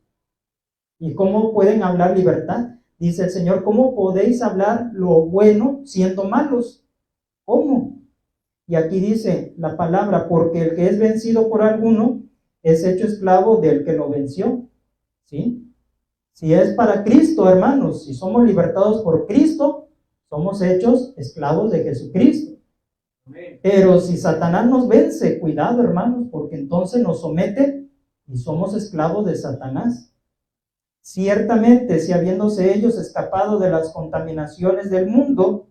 ¿Y cómo pueden hablar libertad? Dice el Señor, ¿cómo podéis hablar lo bueno siendo malos? ¿Cómo? Y aquí dice la palabra, porque el que es vencido por alguno es hecho esclavo del que lo venció. ¿Sí? Si es para Cristo, hermanos, si somos libertados por Cristo, somos hechos esclavos de Jesucristo. Pero si Satanás nos vence, cuidado, hermanos, porque entonces nos somete y somos esclavos de Satanás. Ciertamente, si habiéndose ellos escapado de las contaminaciones del mundo,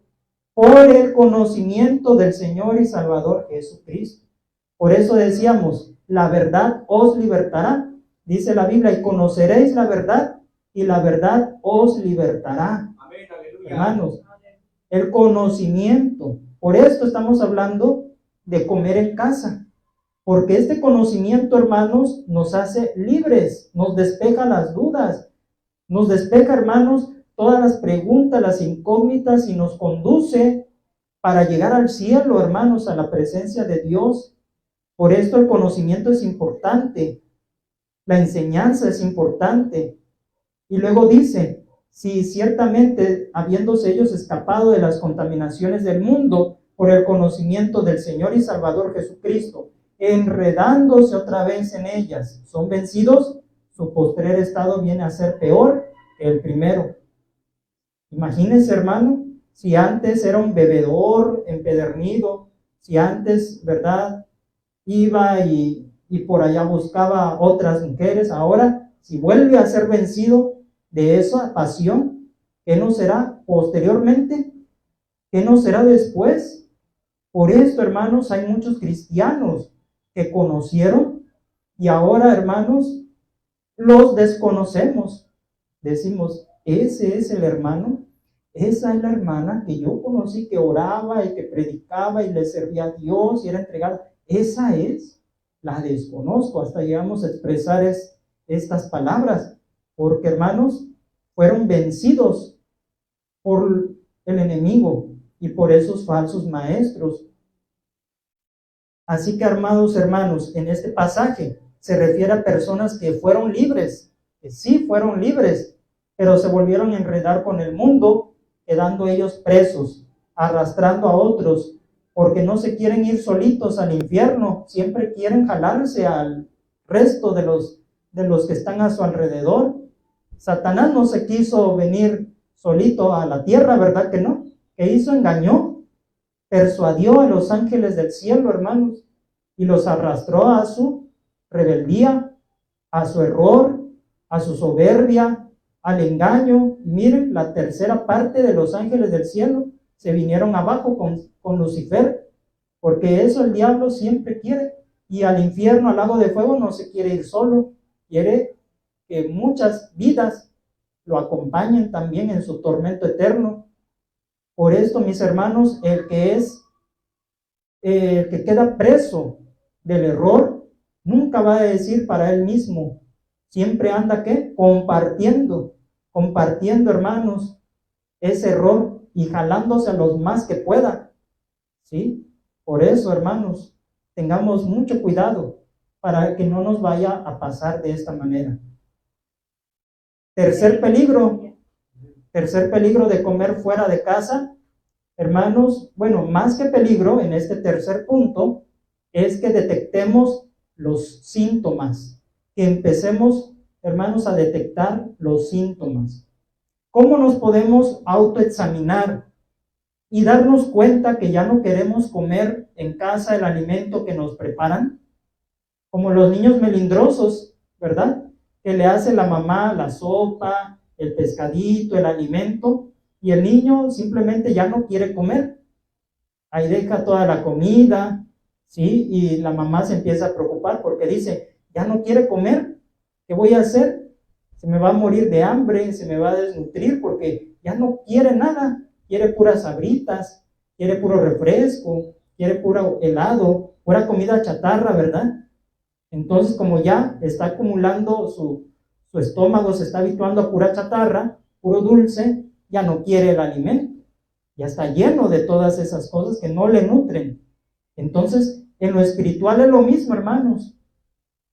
por el conocimiento del Señor y Salvador Jesucristo. Por eso decíamos, la verdad os libertará. Dice la Biblia, y conoceréis la verdad, y la verdad os libertará. Amén, aleluya. Hermanos, el conocimiento. Por esto estamos hablando de comer en casa. Porque este conocimiento, hermanos, nos hace libres, nos despeja las dudas, nos despeja, hermanos, todas las preguntas, las incógnitas, y nos conduce para llegar al cielo, hermanos, a la presencia de Dios. Por esto el conocimiento es importante, la enseñanza es importante. Y luego dice, si ciertamente habiéndose ellos escapado de las contaminaciones del mundo por el conocimiento del Señor y Salvador Jesucristo, enredándose otra vez en ellas, son vencidos, su postrer estado viene a ser peor que el primero. Imagínense, hermano, si antes era un bebedor empedernido, si antes, ¿verdad?, iba y por allá buscaba otras mujeres, ahora, si vuelve a ser vencido de esa pasión, ¿qué no será posteriormente? ¿Qué no será después? Por esto, hermanos, hay muchos cristianos que conocieron y ahora, hermanos, los desconocemos. Decimos, ese es el hermano, esa es la hermana que yo conocí, que oraba y que predicaba y le servía a Dios y era entregada. Esa es, la desconozco. Hasta llegamos a expresar estas palabras, porque, hermanos, fueron vencidos por el enemigo y por esos falsos maestros. Así que, amados hermanos, en este pasaje se refiere a personas que fueron libres, que sí fueron libres, pero se volvieron a enredar con el mundo, quedando ellos presos, arrastrando a otros, porque no se quieren ir solitos al infierno, siempre quieren jalarse al resto de los que están a su alrededor. Satanás no se quiso venir solito a la tierra, ¿verdad que no? ¿Qué hizo? Engañó, persuadió a los ángeles del cielo, hermanos, y los arrastró a su rebeldía, a su error, a su soberbia, al engaño. Y miren, la tercera parte de los ángeles del cielo se vinieron abajo con Lucifer, porque eso el diablo siempre quiere. Y al infierno, al lago de fuego, no se quiere ir solo, quiere que muchas vidas lo acompañen también en su tormento eterno. Por esto, mis hermanos, el que queda preso del error, nunca va a decir para él mismo, siempre anda, ¿qué? Compartiendo, hermanos, ese error y jalándose a los más que pueda, ¿sí? Por eso, hermanos, tengamos mucho cuidado para que no nos vaya a pasar de esta manera. Tercer peligro de comer fuera de casa, hermanos, bueno, más que peligro en este tercer punto, es que detectemos los síntomas, que empecemos, hermanos, a detectar los síntomas. ¿Cómo nos podemos autoexaminar y darnos cuenta que ya no queremos comer en casa el alimento que nos preparan? Como los niños melindrosos, ¿verdad? Que le hace la mamá la sopa, el pescadito, el alimento, y el niño simplemente ya no quiere comer. Ahí deja toda la comida, ¿sí? Y la mamá se empieza a preocupar porque dice, ya no quiere comer, ¿qué voy a hacer? se me va a morir de hambre, se me va a desnutrir porque ya no quiere nada, quiere puras sabritas, quiere puro refresco, quiere puro helado, pura comida chatarra, ¿verdad? Entonces, como ya está acumulando su estómago, se está habituando a pura chatarra, puro dulce, ya no quiere el alimento, ya está lleno de todas esas cosas que no le nutren. Entonces, en lo espiritual es lo mismo, hermanos.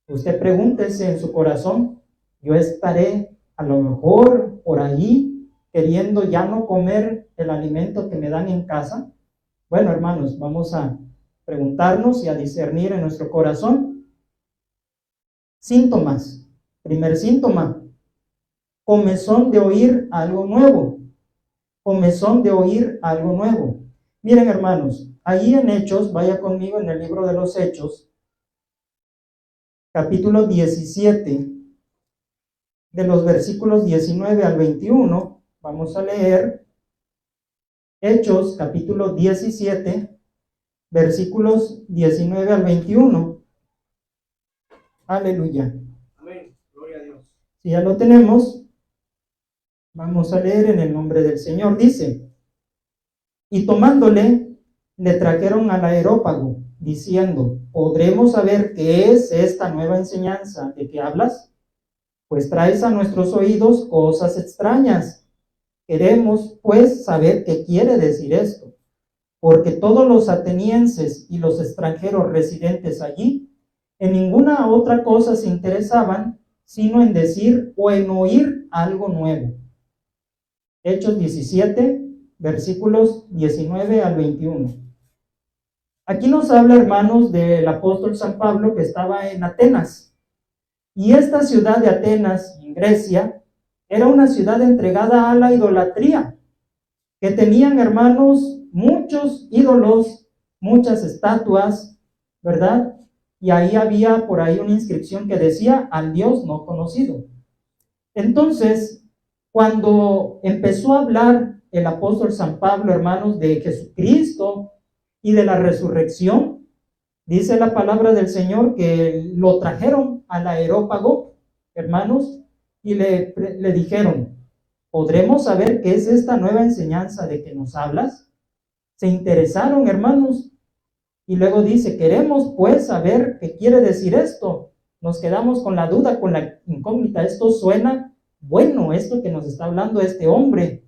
Usted pregúntese en su corazón, yo estaré a lo mejor por allí queriendo ya no comer el alimento que me dan en casa. Bueno, hermanos, vamos a preguntarnos y a discernir en nuestro corazón. Síntomas. Primer síntoma, comezón de oír algo nuevo. Comezón de oír algo nuevo. Miren, hermanos, ahí en Hechos, vaya conmigo en el libro de los Hechos, capítulo 17, de los versículos 19 al 21, vamos a leer Hechos, capítulo 17, versículos 19 al 21. Aleluya. Amén. Gloria a Dios. Si ya lo tenemos, vamos a leer en el nombre del Señor. Dice, y tomándole, le trajeron al Areópago, diciendo, ¿podremos saber qué es esta nueva enseñanza de que hablas? Pues traes a nuestros oídos cosas extrañas. Queremos, pues, saber qué quiere decir esto, porque todos los atenienses y los extranjeros residentes allí, en ninguna otra cosa se interesaban, sino en decir o en oír algo nuevo. Hechos 17, versículos 19 al 21. Aquí nos habla, hermanos, del apóstol San Pablo que estaba en Atenas. Y esta ciudad de Atenas, en Grecia, era una ciudad entregada a la idolatría, que tenían, hermanos, muchos ídolos, muchas estatuas, ¿verdad? Y ahí había por ahí una inscripción que decía, al Dios no conocido. Entonces, cuando empezó a hablar el apóstol San Pablo, hermanos, de Jesucristo y de la resurrección, dice la palabra del Señor que lo trajeron al Areópago, hermanos, y le dijeron, ¿podremos saber qué es esta nueva enseñanza de que nos hablas? Se interesaron, hermanos, y luego dice, queremos pues saber qué quiere decir esto. Nos quedamos con la duda, con la incógnita. Esto suena bueno, esto que nos está hablando este hombre.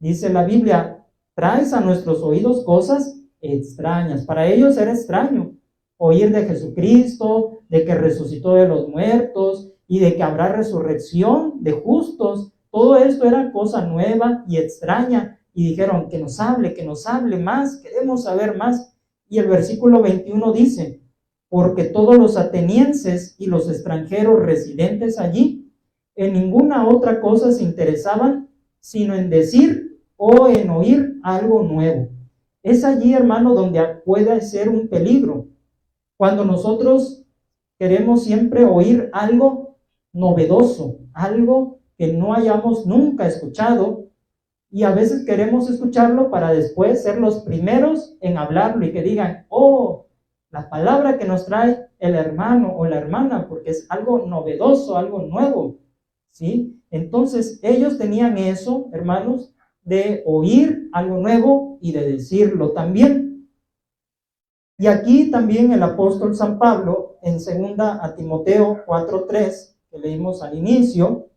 Dice la Biblia, traes a nuestros oídos cosas extrañas. Para ellos era extraño oír de Jesucristo, de que resucitó de los muertos y de que habrá resurrección de justos. Todo esto era cosa nueva y extraña. Y dijeron, que nos hable más, queremos saber más. Y el versículo 21 dice, porque todos los atenienses y los extranjeros residentes allí, en ninguna otra cosa se interesaban, sino en decir o en oír algo nuevo. Es allí, hermano, donde puede ser un peligro. Cuando nosotros queremos siempre oír algo novedoso, algo que no hayamos nunca escuchado, y a veces queremos escucharlo para después ser los primeros en hablarlo y que digan, oh, la palabra que nos trae el hermano o la hermana, porque es algo novedoso, algo nuevo, ¿sí? Entonces ellos tenían eso, hermanos, de oír algo nuevo y de decirlo también. Y aquí también el apóstol San Pablo, en 2 a Timoteo 4:3, que leímos al inicio,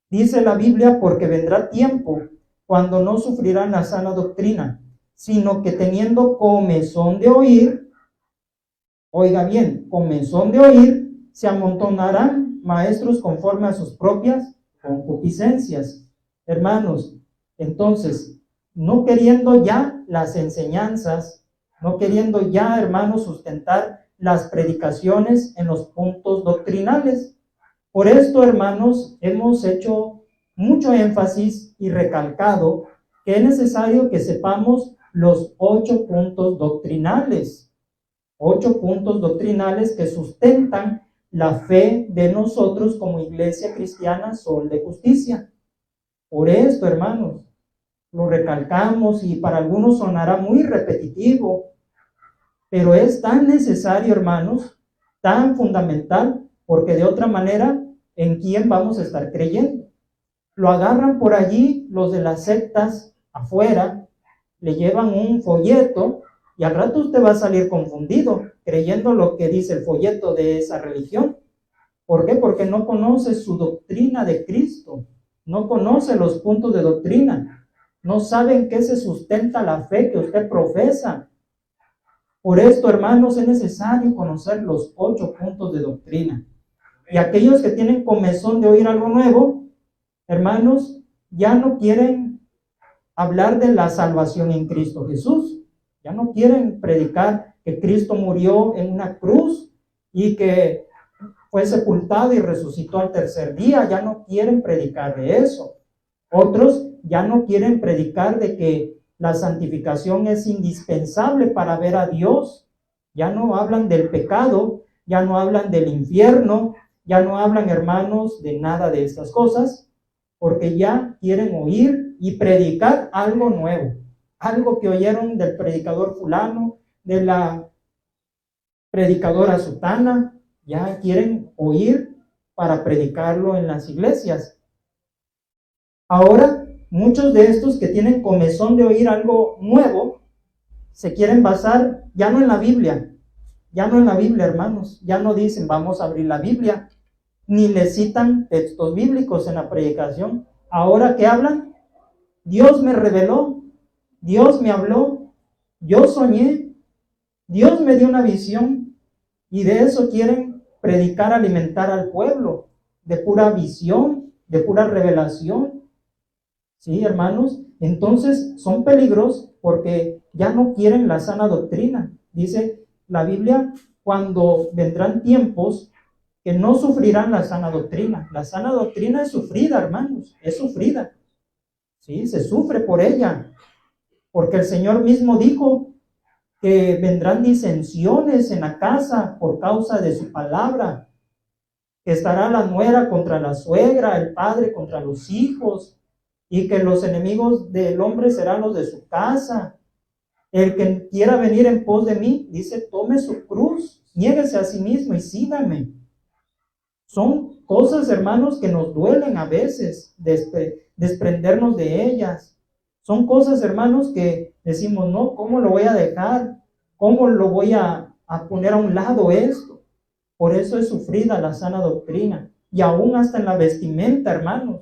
dice la Biblia, porque vendrá tiempo cuando no sufrirán la sana doctrina, sino que teniendo comezón de oír, oiga bien, comezón de oír, se amontonarán maestros conforme a sus propias concupiscencias. Hermanos, entonces, no queriendo ya las enseñanzas, no queriendo ya, hermanos, sustentar las predicaciones en los puntos doctrinales. Por esto, hermanos, hemos hecho mucho énfasis y recalcado que es necesario que sepamos los 8 puntos doctrinales. 8 puntos doctrinales que sustentan la fe de nosotros como Iglesia Cristiana Sol de Justicia. Por esto, hermanos, lo recalcamos y para algunos sonará muy repetitivo, pero es tan necesario, hermanos, tan fundamental, porque de otra manera en quién vamos a estar creyendo. Lo agarran por allí los de las sectas afuera, le llevan un folleto y al rato usted va a salir confundido creyendo lo que dice el folleto de esa religión. ¿Por qué? Porque no conoce su doctrina de Cristo, no conoce los puntos de doctrina, no sabe en qué se sustenta la fe que usted profesa. Por esto, hermanos, es necesario conocer los 8 puntos de doctrina. Y aquellos que tienen comezón de oír algo nuevo, hermanos, ya no quieren hablar de la salvación en Cristo Jesús. Ya no quieren predicar que Cristo murió en una cruz y que fue sepultado y resucitó al tercer día. Ya no quieren predicar de eso. Otros ya no quieren predicar de que la santificación es indispensable para ver a Dios. Ya no hablan del pecado, ya no hablan del infierno, ya no hablan, hermanos, de nada de estas cosas, porque ya quieren oír y predicar algo nuevo, algo que oyeron del predicador fulano, de la predicadora sutana, ya quieren oír para predicarlo en las iglesias. Ahora, muchos de estos que tienen comezón de oír algo nuevo, se quieren basar ya no en la Biblia, hermanos, ya no dicen vamos a abrir la Biblia, ni le citan textos bíblicos en la predicación. Ahora, ¿qué hablan? Dios me reveló, Dios me habló, yo soñé, Dios me dio una visión, y de eso quieren predicar, alimentar al pueblo, de pura visión, de pura revelación. Sí, hermanos, entonces son peligros porque ya no quieren la sana doctrina. Dice la Biblia, cuando vendrán tiempos que no sufrirán la sana doctrina. La sana doctrina es sufrida, hermanos, es sufrida. Sí, se sufre por ella, porque el Señor mismo dijo que vendrán disensiones en la casa por causa de su palabra, que estará la nuera contra la suegra, el padre contra los hijos, y que los enemigos del hombre serán los de su casa. El que quiera venir en pos de mí, dice, tome su cruz, niéguese a sí mismo y sígame. Son cosas, hermanos, que nos duelen a veces desprendernos de ellas. Son cosas, hermanos, que decimos, no, ¿cómo lo voy a dejar? ¿Cómo lo voy a poner a un lado esto? Por eso es sufrida la sana doctrina. Y aún hasta en la vestimenta, hermanos.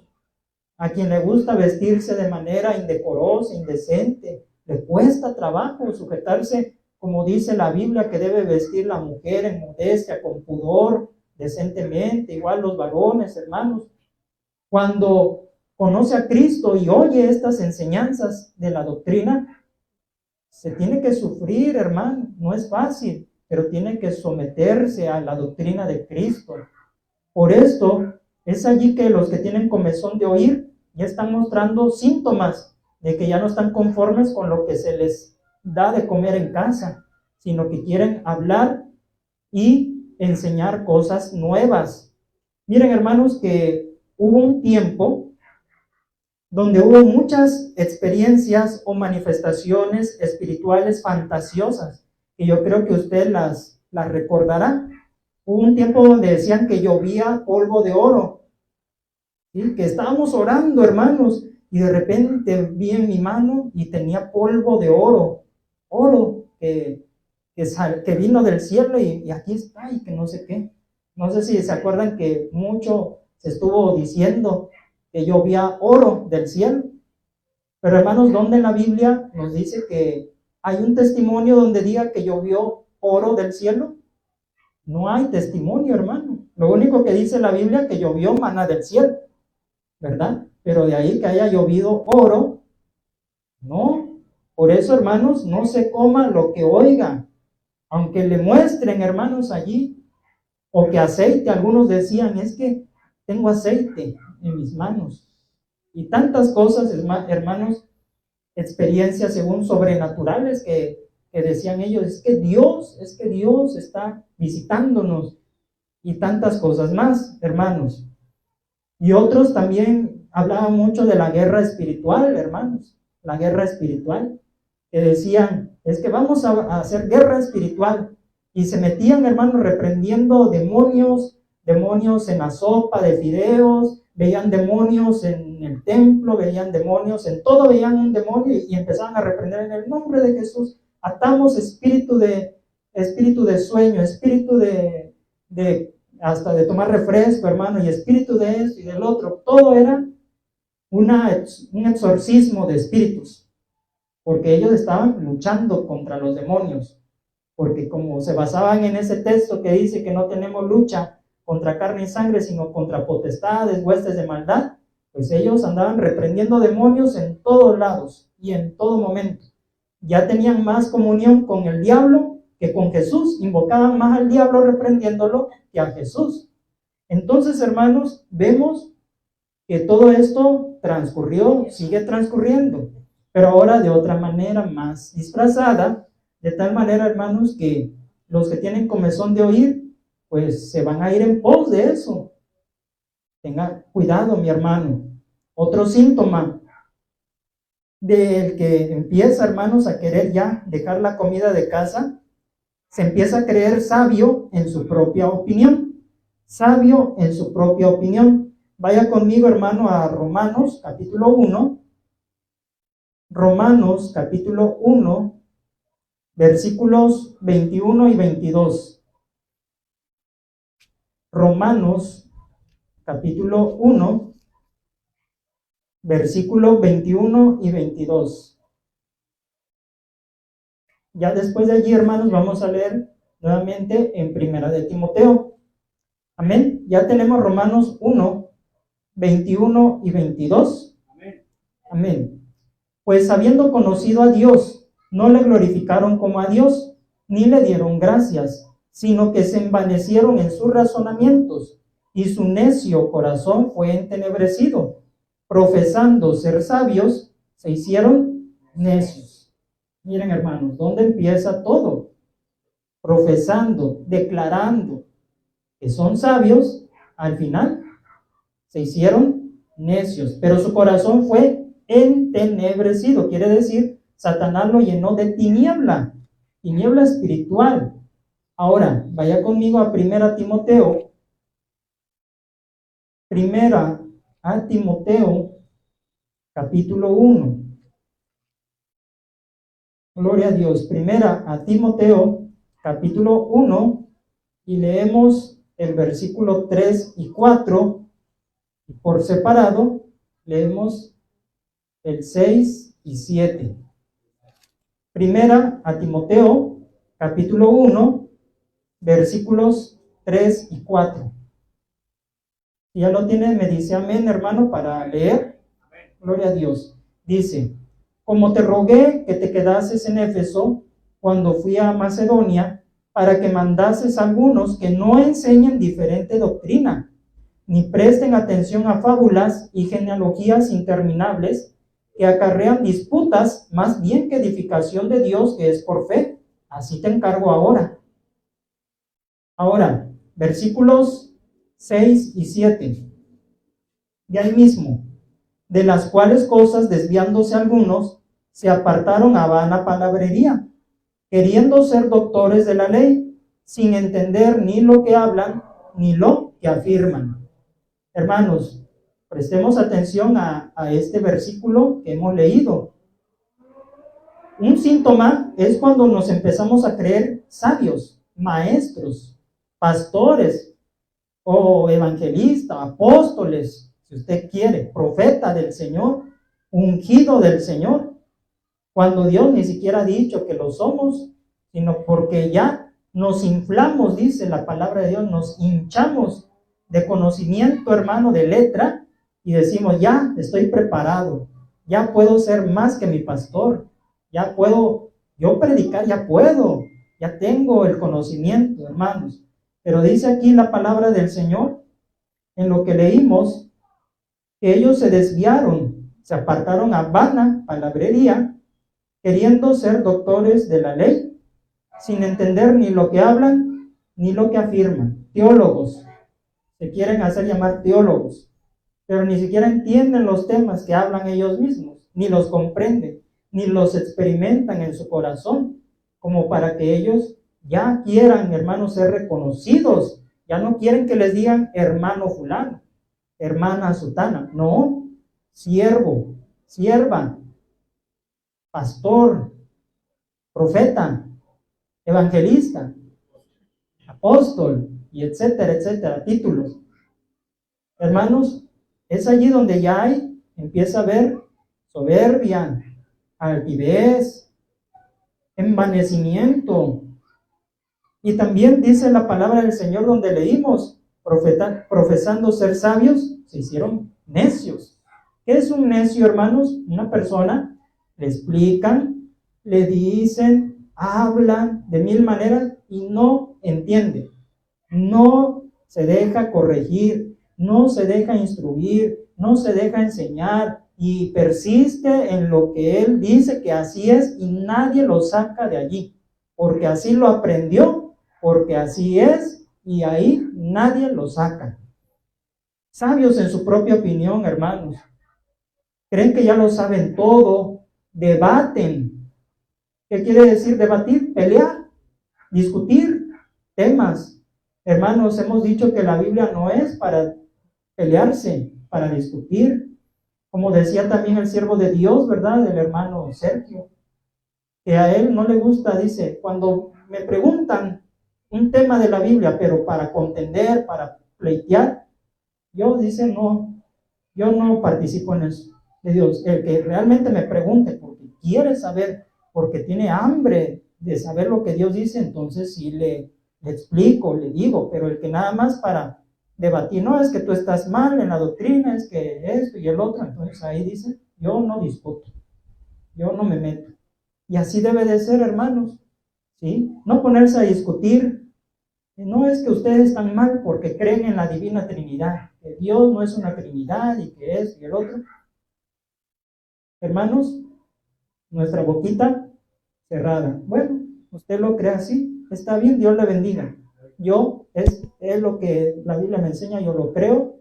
A quien le gusta vestirse de manera indecorosa, indecente, le cuesta trabajo sujetarse, como dice la Biblia, que debe vestir la mujer en modestia, con pudor, decentemente, igual los varones, hermanos. Cuando conoce a Cristo y oye estas enseñanzas de la doctrina, se tiene que sufrir, hermano, no es fácil, pero tiene que someterse a la doctrina de Cristo. Por esto, es allí que los que tienen comezón de oír ya están mostrando síntomas de que ya no están conformes con lo que se les da de comer en casa, sino que quieren hablar y enseñar cosas nuevas. Miren, hermanos, que hubo un tiempo donde hubo muchas experiencias o manifestaciones espirituales fantasiosas, y yo creo que usted las recordará. Hubo un tiempo donde decían que llovía polvo de oro, ¿sí? Que estábamos orando, hermanos, y de repente vi en mi mano y tenía polvo de oro que vino del cielo y aquí está y que no sé qué. No sé si se acuerdan que mucho se estuvo diciendo que llovía oro del cielo. Pero hermanos, ¿dónde en la Biblia nos dice que hay un testimonio donde diga que llovió oro del cielo? No hay testimonio, hermano. Lo único que dice la Biblia es que llovió maná del cielo, ¿verdad? Pero de ahí que haya llovido oro, no. Por eso, hermanos, no se coma lo que oiga. Aunque le muestren, hermanos, allí, o que aceite, algunos decían, es que tengo aceite en mis manos. Y tantas cosas, hermanos, experiencias según sobrenaturales que decían ellos, es que Dios está visitándonos y tantas cosas más, hermanos. Y otros también hablaban mucho de la guerra espiritual, hermanos, la guerra espiritual, que decían, es que vamos a hacer guerra espiritual. Y se metían, hermanos, reprendiendo demonios, demonios en la sopa de fideos, veían demonios en el templo, veían demonios en todo, veían un demonio y empezaban a reprender en el nombre de Jesús. Atamos espíritu de sueño, espíritu de hasta de tomar refresco, hermano, y espíritu de esto y del otro. Todo era un exorcismo de espíritus, porque ellos estaban luchando contra los demonios, porque como se basaban en ese texto que dice que no tenemos lucha contra carne y sangre, sino contra potestades, huestes de maldad, pues ellos andaban reprendiendo demonios en todos lados y en todo momento. Ya tenían más comunión con el diablo que con Jesús, invocaban más al diablo reprendiéndolo que a Jesús. Entonces, hermanos, vemos que todo esto transcurrió, sigue transcurriendo, pero ahora de otra manera más disfrazada, de tal manera, hermanos, que los que tienen comezón de oír, pues se van a ir en pos de eso. Tenga cuidado, mi hermano. Otro síntoma del que empieza, hermanos, a querer ya dejar la comida de casa, se empieza a creer sabio en su propia opinión. Sabio en su propia opinión. Vaya conmigo, hermano, a Romanos capítulo 1. Romanos capítulo 1, versículos 21 y 22. Romanos capítulo 1, versículos 21 y 22. Ya después de allí, hermanos, vamos a leer nuevamente en Primera de Timoteo. Amén. Ya tenemos Romanos 1, 21 y 22. Amén. Pues habiendo conocido a Dios, no le glorificaron como a Dios, ni le dieron gracias, sino que se envanecieron en sus razonamientos, y su necio corazón fue entenebrecido. Profesando ser sabios, se hicieron necios. Miren, hermanos, ¿dónde empieza todo? Profesando, declarando que son sabios, al final se hicieron necios, pero su corazón fue entenebrecido. Quiere decir, Satanás lo llenó de tiniebla espiritual. Ahora, vaya conmigo a Primera Timoteo, capítulo 1. Gloria a Dios. Primera a Timoteo, capítulo 1, y leemos el versículo 3 y 4, y por separado leemos el 6 y 7. Primera a Timoteo, capítulo 1, versículos 3 y 4. Si ya lo tiene, me dice amén, hermano, para leer. Gloria a Dios. Dice: como te rogué que te quedases en Éfeso cuando fui a Macedonia, para que mandases a algunos que no enseñen diferente doctrina, ni presten atención a fábulas y genealogías interminables, que acarrean disputas más bien que edificación de Dios, que es por fe. Así te encargo ahora. Ahora, versículos 6 y 7. De ahí mismo: de las cuales cosas, desviándose algunos, se apartaron a vana palabrería, queriendo ser doctores de la ley, sin entender ni lo que hablan, ni lo que afirman. Hermanos, prestemos atención a este versículo que hemos leído. Un síntoma es cuando nos empezamos a creer sabios, maestros, pastores, o evangelistas, apóstoles, si usted quiere, profeta del Señor, ungido del Señor, cuando Dios ni siquiera ha dicho que lo somos, sino porque ya nos inflamos, dice la palabra de Dios, nos hinchamos de conocimiento, hermano, de letra, y decimos: ya estoy preparado, ya puedo ser más que mi pastor, ya puedo yo predicar, ya tengo el conocimiento, hermanos. Pero dice aquí la palabra del Señor, en lo que leímos, que ellos se desviaron, se apartaron a vana palabrería, queriendo ser doctores de la ley, sin entender ni lo que hablan, ni lo que afirman. Teólogos, se quieren hacer llamar teólogos, pero ni siquiera entienden los temas que hablan ellos mismos, ni los comprenden, ni los experimentan en su corazón, como para que ellos ya quieran, hermanos, ser reconocidos Ya no quieren que les digan hermano fulano, hermana sutana. No, siervo, sierva, pastor, profeta, evangelista, apóstol, y etcétera, etcétera, títulos. Hermanos, es allí donde ya empieza a haber soberbia, altivez, envanecimiento. Y también dice la palabra del Señor donde leímos, profesando ser sabios, se hicieron necios. ¿Qué es un necio, hermanos? Una persona, le explican, le dicen, hablan de mil maneras y no entiende. No se deja corregir, no se deja instruir, no se deja enseñar y persiste en lo que él dice que así es y nadie lo saca de allí, porque así lo aprendió, porque así es y ahí nadie lo saca. Sabios en su propia opinión, hermanos. Creen que ya lo saben todo, debaten. ¿Qué quiere decir debatir? Pelear, discutir temas. Hermanos, hemos dicho que la Biblia no es para pelearse, para discutir. Como decía también el siervo de Dios, ¿verdad? El hermano Sergio, que a él no le gusta, dice, cuando me preguntan un tema de la Biblia, pero para contender, para pleitear, yo dice, no, yo no participo en eso. De Dios, el que realmente me pregunte porque quiere saber, porque tiene hambre de saber lo que Dios dice, entonces sí le explico, le digo, pero el que nada más para debatir, no, es que tú estás mal en la doctrina, es que esto y el otro, entonces ahí dice, yo no discuto, yo no me meto. Y así debe de ser, hermanos, ¿sí? No ponerse a discutir, no es que ustedes están mal porque creen en la divina Trinidad, que Dios no es una Trinidad y que es y el otro. Hermanos, nuestra boquita cerrada. Bueno, usted lo cree así, está bien, Dios le bendiga. Yo, es lo que la Biblia me enseña, yo lo creo,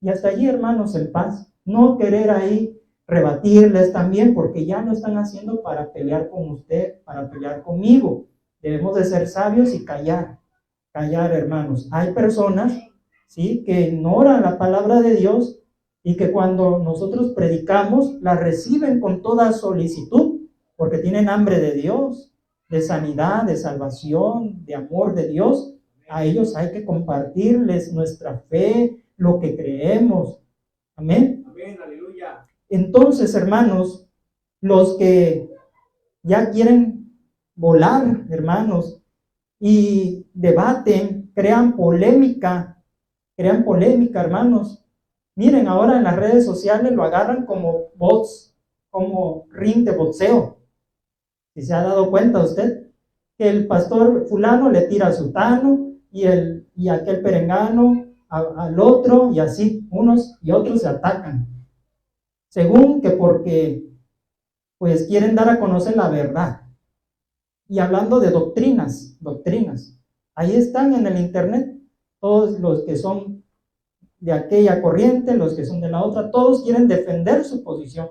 y hasta allí, hermanos, en paz. No querer ahí rebatirles también, porque ya lo están haciendo para pelear con usted, para pelear conmigo. Debemos de ser sabios y callar, hermanos. Hay personas, ¿sí?, que ignoran la palabra de Dios y que cuando nosotros predicamos, la reciben con toda solicitud, porque tienen hambre de Dios, de sanidad, de salvación, de amor de Dios. A ellos hay que compartirles nuestra fe, lo que creemos. Amén. Amén, aleluya. Entonces, hermanos, los que ya quieren volar, hermanos, y debaten, crean polémica, hermanos. Miren, ahora en las redes sociales lo agarran como bots, como ring de boxeo. Si se ha dado cuenta usted, que el pastor fulano le tira a sutano y aquel perengano al otro, y así unos y otros se atacan. Según que porque pues quieren dar a conocer la verdad. Y hablando de doctrinas, ahí están en el internet todos los que son de aquella corriente, los que son de la otra, todos quieren defender su posición.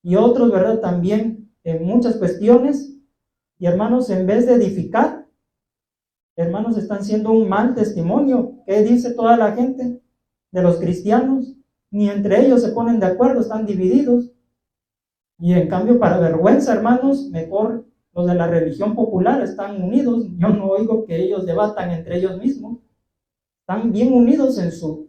Y otros, ¿verdad? También en muchas cuestiones. Y hermanos, en vez de edificar, hermanos, están siendo un mal testimonio. ¿Qué dice toda la gente de los cristianos? Ni entre ellos se ponen de acuerdo, están divididos. Y en cambio, para vergüenza, hermanos, mejor los de la religión popular están unidos. Yo no oigo que ellos debatan entre ellos mismos. Están bien unidos en sus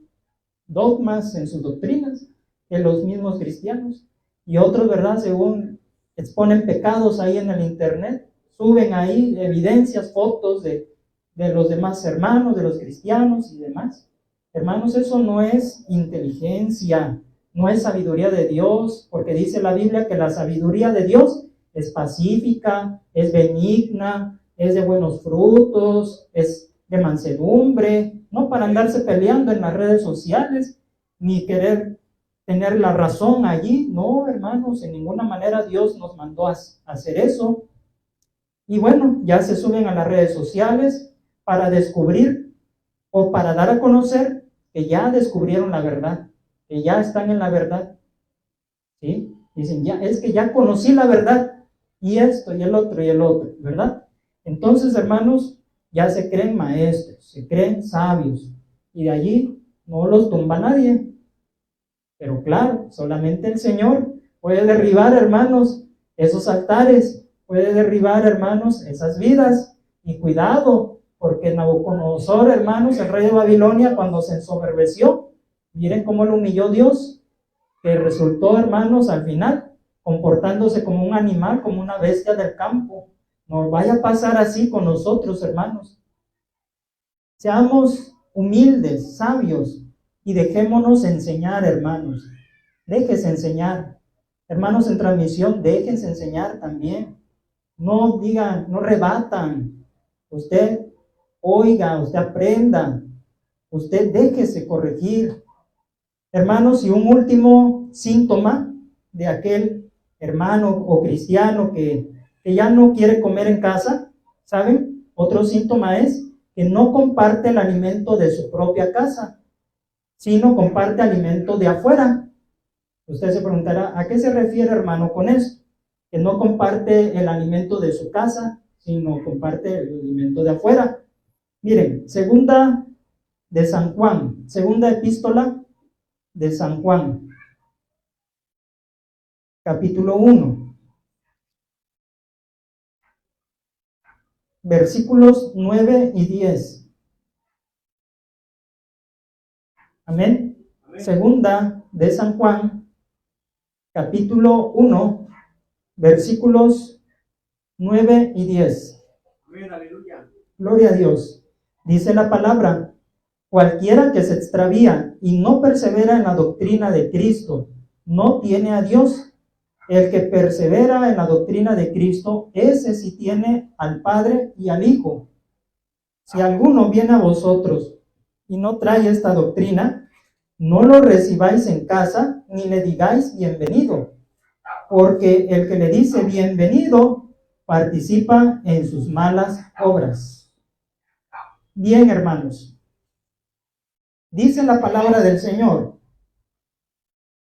dogmas, en sus doctrinas, que los mismos cristianos. Y otros, ¿verdad?, según exponen pecados ahí en el internet, suben ahí evidencias, fotos de los demás hermanos, de los cristianos y demás. Hermanos, eso no es inteligencia, no es sabiduría de Dios, porque dice la Biblia que la sabiduría de Dios es pacífica, es benigna, es de buenos frutos, es de mansedumbre, no para andarse peleando en las redes sociales, ni querer tener la razón allí. No, hermanos, en ninguna manera Dios nos mandó a hacer eso. Y bueno, ya se suben a las redes sociales para descubrir o para dar a conocer que ya descubrieron la verdad, que ya están en la verdad. ¿Sí? Dicen, ya, es que ya conocí la verdad, y esto, y el otro, ¿verdad? Entonces, hermanos, ya se creen maestros, se creen sabios, y de allí no los tumba nadie. Pero claro, solamente el Señor puede derribar, hermanos, esos altares, puede derribar, hermanos, esas vidas. Y cuidado, porque Nabucodonosor, hermanos, el rey de Babilonia, cuando se ensoberbeció, miren cómo lo humilló Dios, que resultó, hermanos, al final, comportándose como un animal, como una bestia del campo. No vaya a pasar así con nosotros, hermanos. Seamos humildes, sabios, y dejémonos enseñar, hermanos. Déjese enseñar. Hermanos en transmisión, déjense enseñar también. No digan, no rebatan. Usted oiga, usted aprenda. Usted déjese corregir. Hermanos, y un último síntoma de aquel hermano o cristiano que ya no quiere comer en casa, ¿saben? Otro síntoma es que no comparte el alimento de su propia casa, sino comparte alimento de afuera. Usted se preguntará, ¿a qué se refiere, hermano, con eso? Que no comparte el alimento de su casa, sino comparte el alimento de afuera. Miren, segunda de San Juan, segunda epístola de San Juan, capítulo 1, versículos 9 y 10. Amén. Amén. Segunda de San Juan, capítulo 1, versículos 9 y 10. Amén, aleluya. Gloria a Dios. Dice la palabra: cualquiera que se extravía y no persevera en la doctrina de Cristo, no tiene a Dios. El que persevera en la doctrina de Cristo, ese sí tiene al Padre y al Hijo. Si alguno viene a vosotros y no trae esta doctrina, no lo recibáis en casa, ni le digáis bienvenido, porque el que le dice bienvenido participa en sus malas obras. Bien, hermanos, dice la palabra del Señor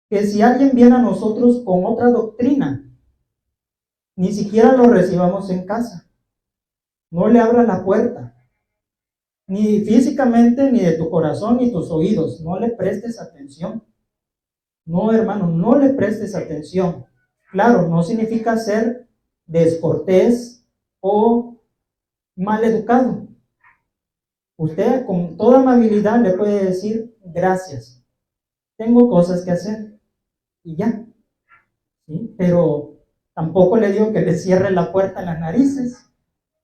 que si alguien viene a nosotros con otra doctrina, ni siquiera lo recibamos en casa. No le abra la puerta, ni físicamente, ni de tu corazón, ni tus oídos. No le prestes atención. No, hermano, no le prestes atención. Claro, no significa ser descortés o mal educado. Usted con toda amabilidad le puede decir gracias. Tengo cosas que hacer. Y ya. ¿Sí? Pero tampoco le digo que le cierre la puerta en las narices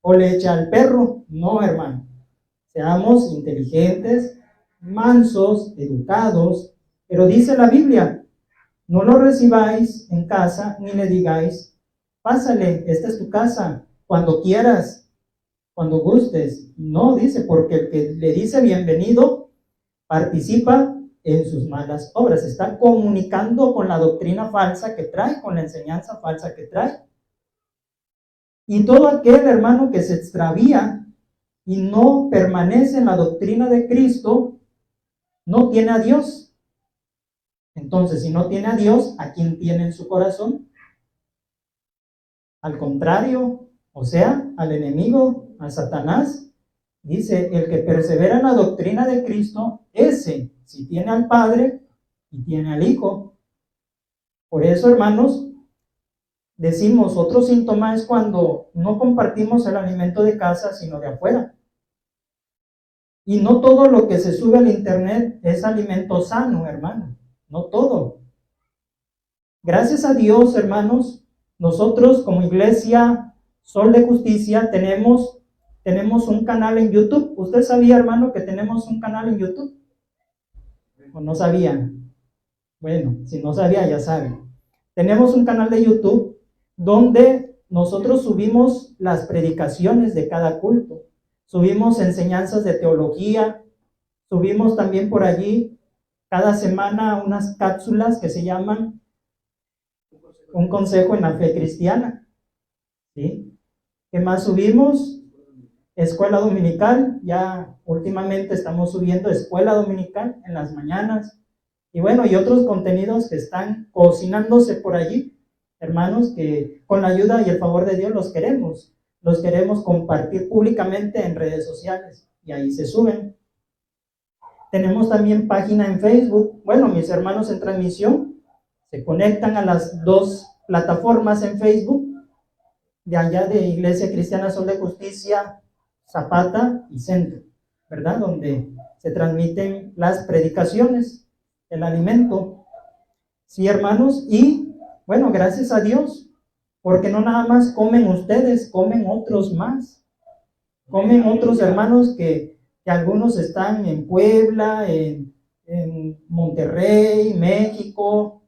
o le eche al perro. No, hermano. Seamos inteligentes, mansos, educados. Pero dice la Biblia, no lo recibáis en casa ni le digáis, pásale, esta es tu casa, cuando quieras, cuando gustes. No, dice, porque el que le dice bienvenido participa en sus malas obras. Está comunicando con la doctrina falsa que trae, con la enseñanza falsa que trae. Y todo aquel hermano que se extravía y no permanece en la doctrina de Cristo, no tiene a Dios. Entonces, si no tiene a Dios, ¿a quién tiene en su corazón? Al contrario, o sea, al enemigo, a Satanás. Dice, el que persevera en la doctrina de Cristo, ese sí tiene al Padre y tiene al Hijo. Por eso, hermanos, decimos, otro síntoma es cuando no compartimos el alimento de casa, sino de afuera. Y no todo lo que se sube al internet es alimento sano, hermano. No todo. Gracias a Dios, hermanos, nosotros como Iglesia Sol de Justicia tenemos un canal en YouTube. ¿Usted sabía, hermano, que tenemos un canal en YouTube? ¿O no sabían? Bueno, si no sabía, ya saben. Tenemos un canal de YouTube donde nosotros subimos las predicaciones de cada culto. Subimos enseñanzas de teología. Subimos también por allí cada semana unas cápsulas que se llaman Un consejo en la fe cristiana. ¿Sí? ¿Qué más subimos? Escuela dominical, ya últimamente estamos subiendo escuela dominical en las mañanas, y bueno, y otros contenidos que están cocinándose por allí, hermanos, que con la ayuda y el favor de Dios los queremos los queremos compartir públicamente en redes sociales y ahí se suben. Tenemos también página en Facebook. Bueno, mis hermanos en transmisión se conectan a las dos plataformas en Facebook, de allá de Iglesia Cristiana Sol de Justicia, Zapata y Centro, ¿verdad? Donde se transmiten las predicaciones, el alimento. Sí, hermanos, y bueno, gracias a Dios, porque no nada más comen ustedes, comen otros más. Comen otros hermanos que algunos están en Puebla, en Monterrey, México,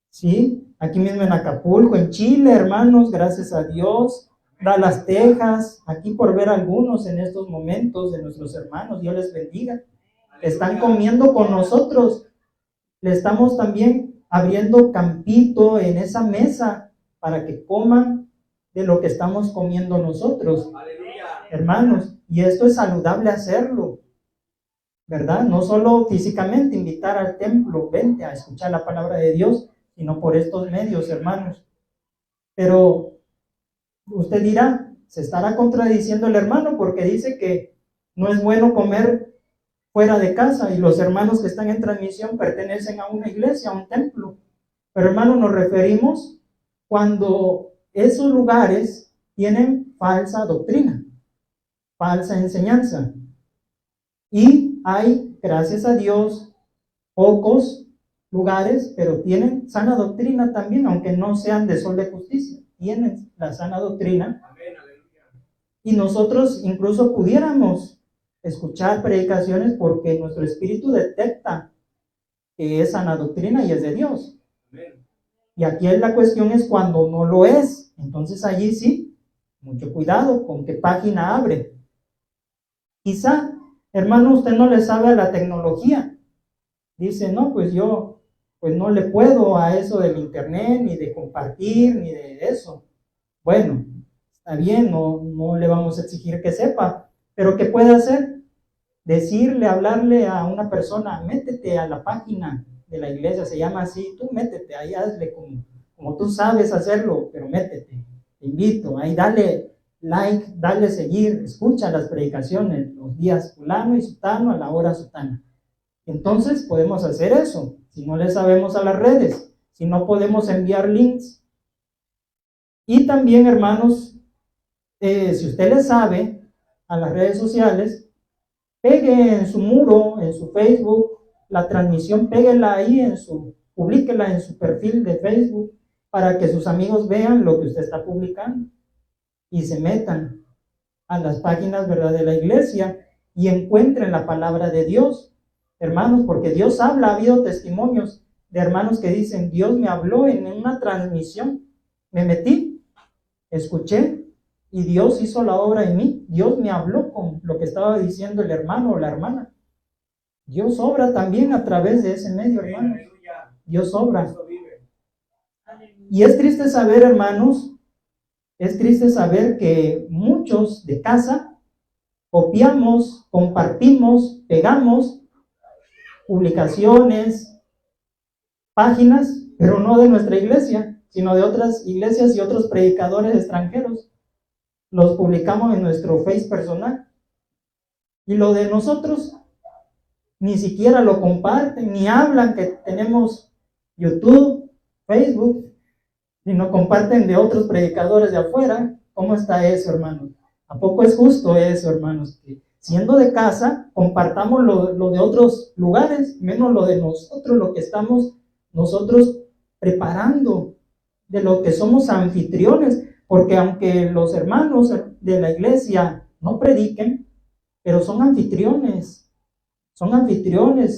¿sí? Aquí mismo en Acapulco, en Chile, hermanos, gracias a Dios. Dallas, Texas, aquí por ver algunos en estos momentos de nuestros hermanos, Dios les bendiga. Están comiendo con nosotros. Le estamos también abriendo campito en esa mesa para que coman de lo que estamos comiendo nosotros. Aleluya. Hermanos, y esto es saludable hacerlo, ¿verdad? No solo físicamente invitar al templo, vente a escuchar la palabra de Dios, sino por estos medios, hermanos. Pero usted dirá, se estará contradiciendo el hermano porque dice que no es bueno comer fuera de casa y los hermanos que están en transmisión pertenecen a una iglesia, a un templo. Pero hermano, nos referimos cuando esos lugares tienen falsa doctrina, falsa enseñanza. Y hay, gracias a Dios, pocos lugares, pero tienen sana doctrina también, aunque no sean de Sol de Justicia. Tienen la sana doctrina. Amén, aleluya. Y nosotros incluso pudiéramos escuchar predicaciones porque nuestro espíritu detecta que es sana doctrina y es de Dios. Amén. Y aquí la cuestión es cuando no lo es. Entonces allí sí, mucho cuidado con qué página abre. Quizá, hermano, usted no le sabe a la tecnología. Dice, no, pues yo pues no le puedo a eso del internet, ni de compartir, ni de eso. Bueno, está bien, no le vamos a exigir que sepa, pero ¿qué puede hacer? Decirle, hablarle a una persona, métete a la página de la iglesia, se llama así, tú métete, ahí hazle como tú sabes hacerlo, pero métete, te invito, ahí dale like, dale seguir, escucha las predicaciones, los días fulano y sutano a la hora sutana. Entonces podemos hacer eso, si no le sabemos a las redes, si no podemos enviar links. Y también, hermanos, si usted le sabe a las redes sociales, pegue en su muro, en su Facebook, la transmisión, péguela ahí publíquela en su perfil de Facebook para que sus amigos vean lo que usted está publicando y se metan a las páginas, ¿verdad?, de la iglesia y encuentren la palabra de Dios. Hermanos, porque Dios habla, ha habido testimonios de hermanos que dicen, Dios me habló en una transmisión, me metí, escuché, y Dios hizo la obra en mí, Dios me habló con lo que estaba diciendo el hermano o la hermana. Dios obra también a través de ese medio, hermanos. Dios obra. Y es triste saber, hermanos, es triste saber que muchos de casa copiamos, compartimos, pegamos publicaciones, páginas, pero no de nuestra iglesia, sino de otras iglesias y otros predicadores extranjeros. Los publicamos en nuestro Face personal. Y lo de nosotros, ni siquiera lo comparten, ni hablan que tenemos YouTube, Facebook, sino comparten de otros predicadores de afuera. ¿Cómo está eso, hermanos? ¿A poco es justo eso, hermanos? Que siendo de casa, compartamos lo de otros lugares, menos lo de nosotros, lo que estamos nosotros preparando, de lo que somos anfitriones, porque aunque los hermanos de la iglesia no prediquen, pero son anfitriones,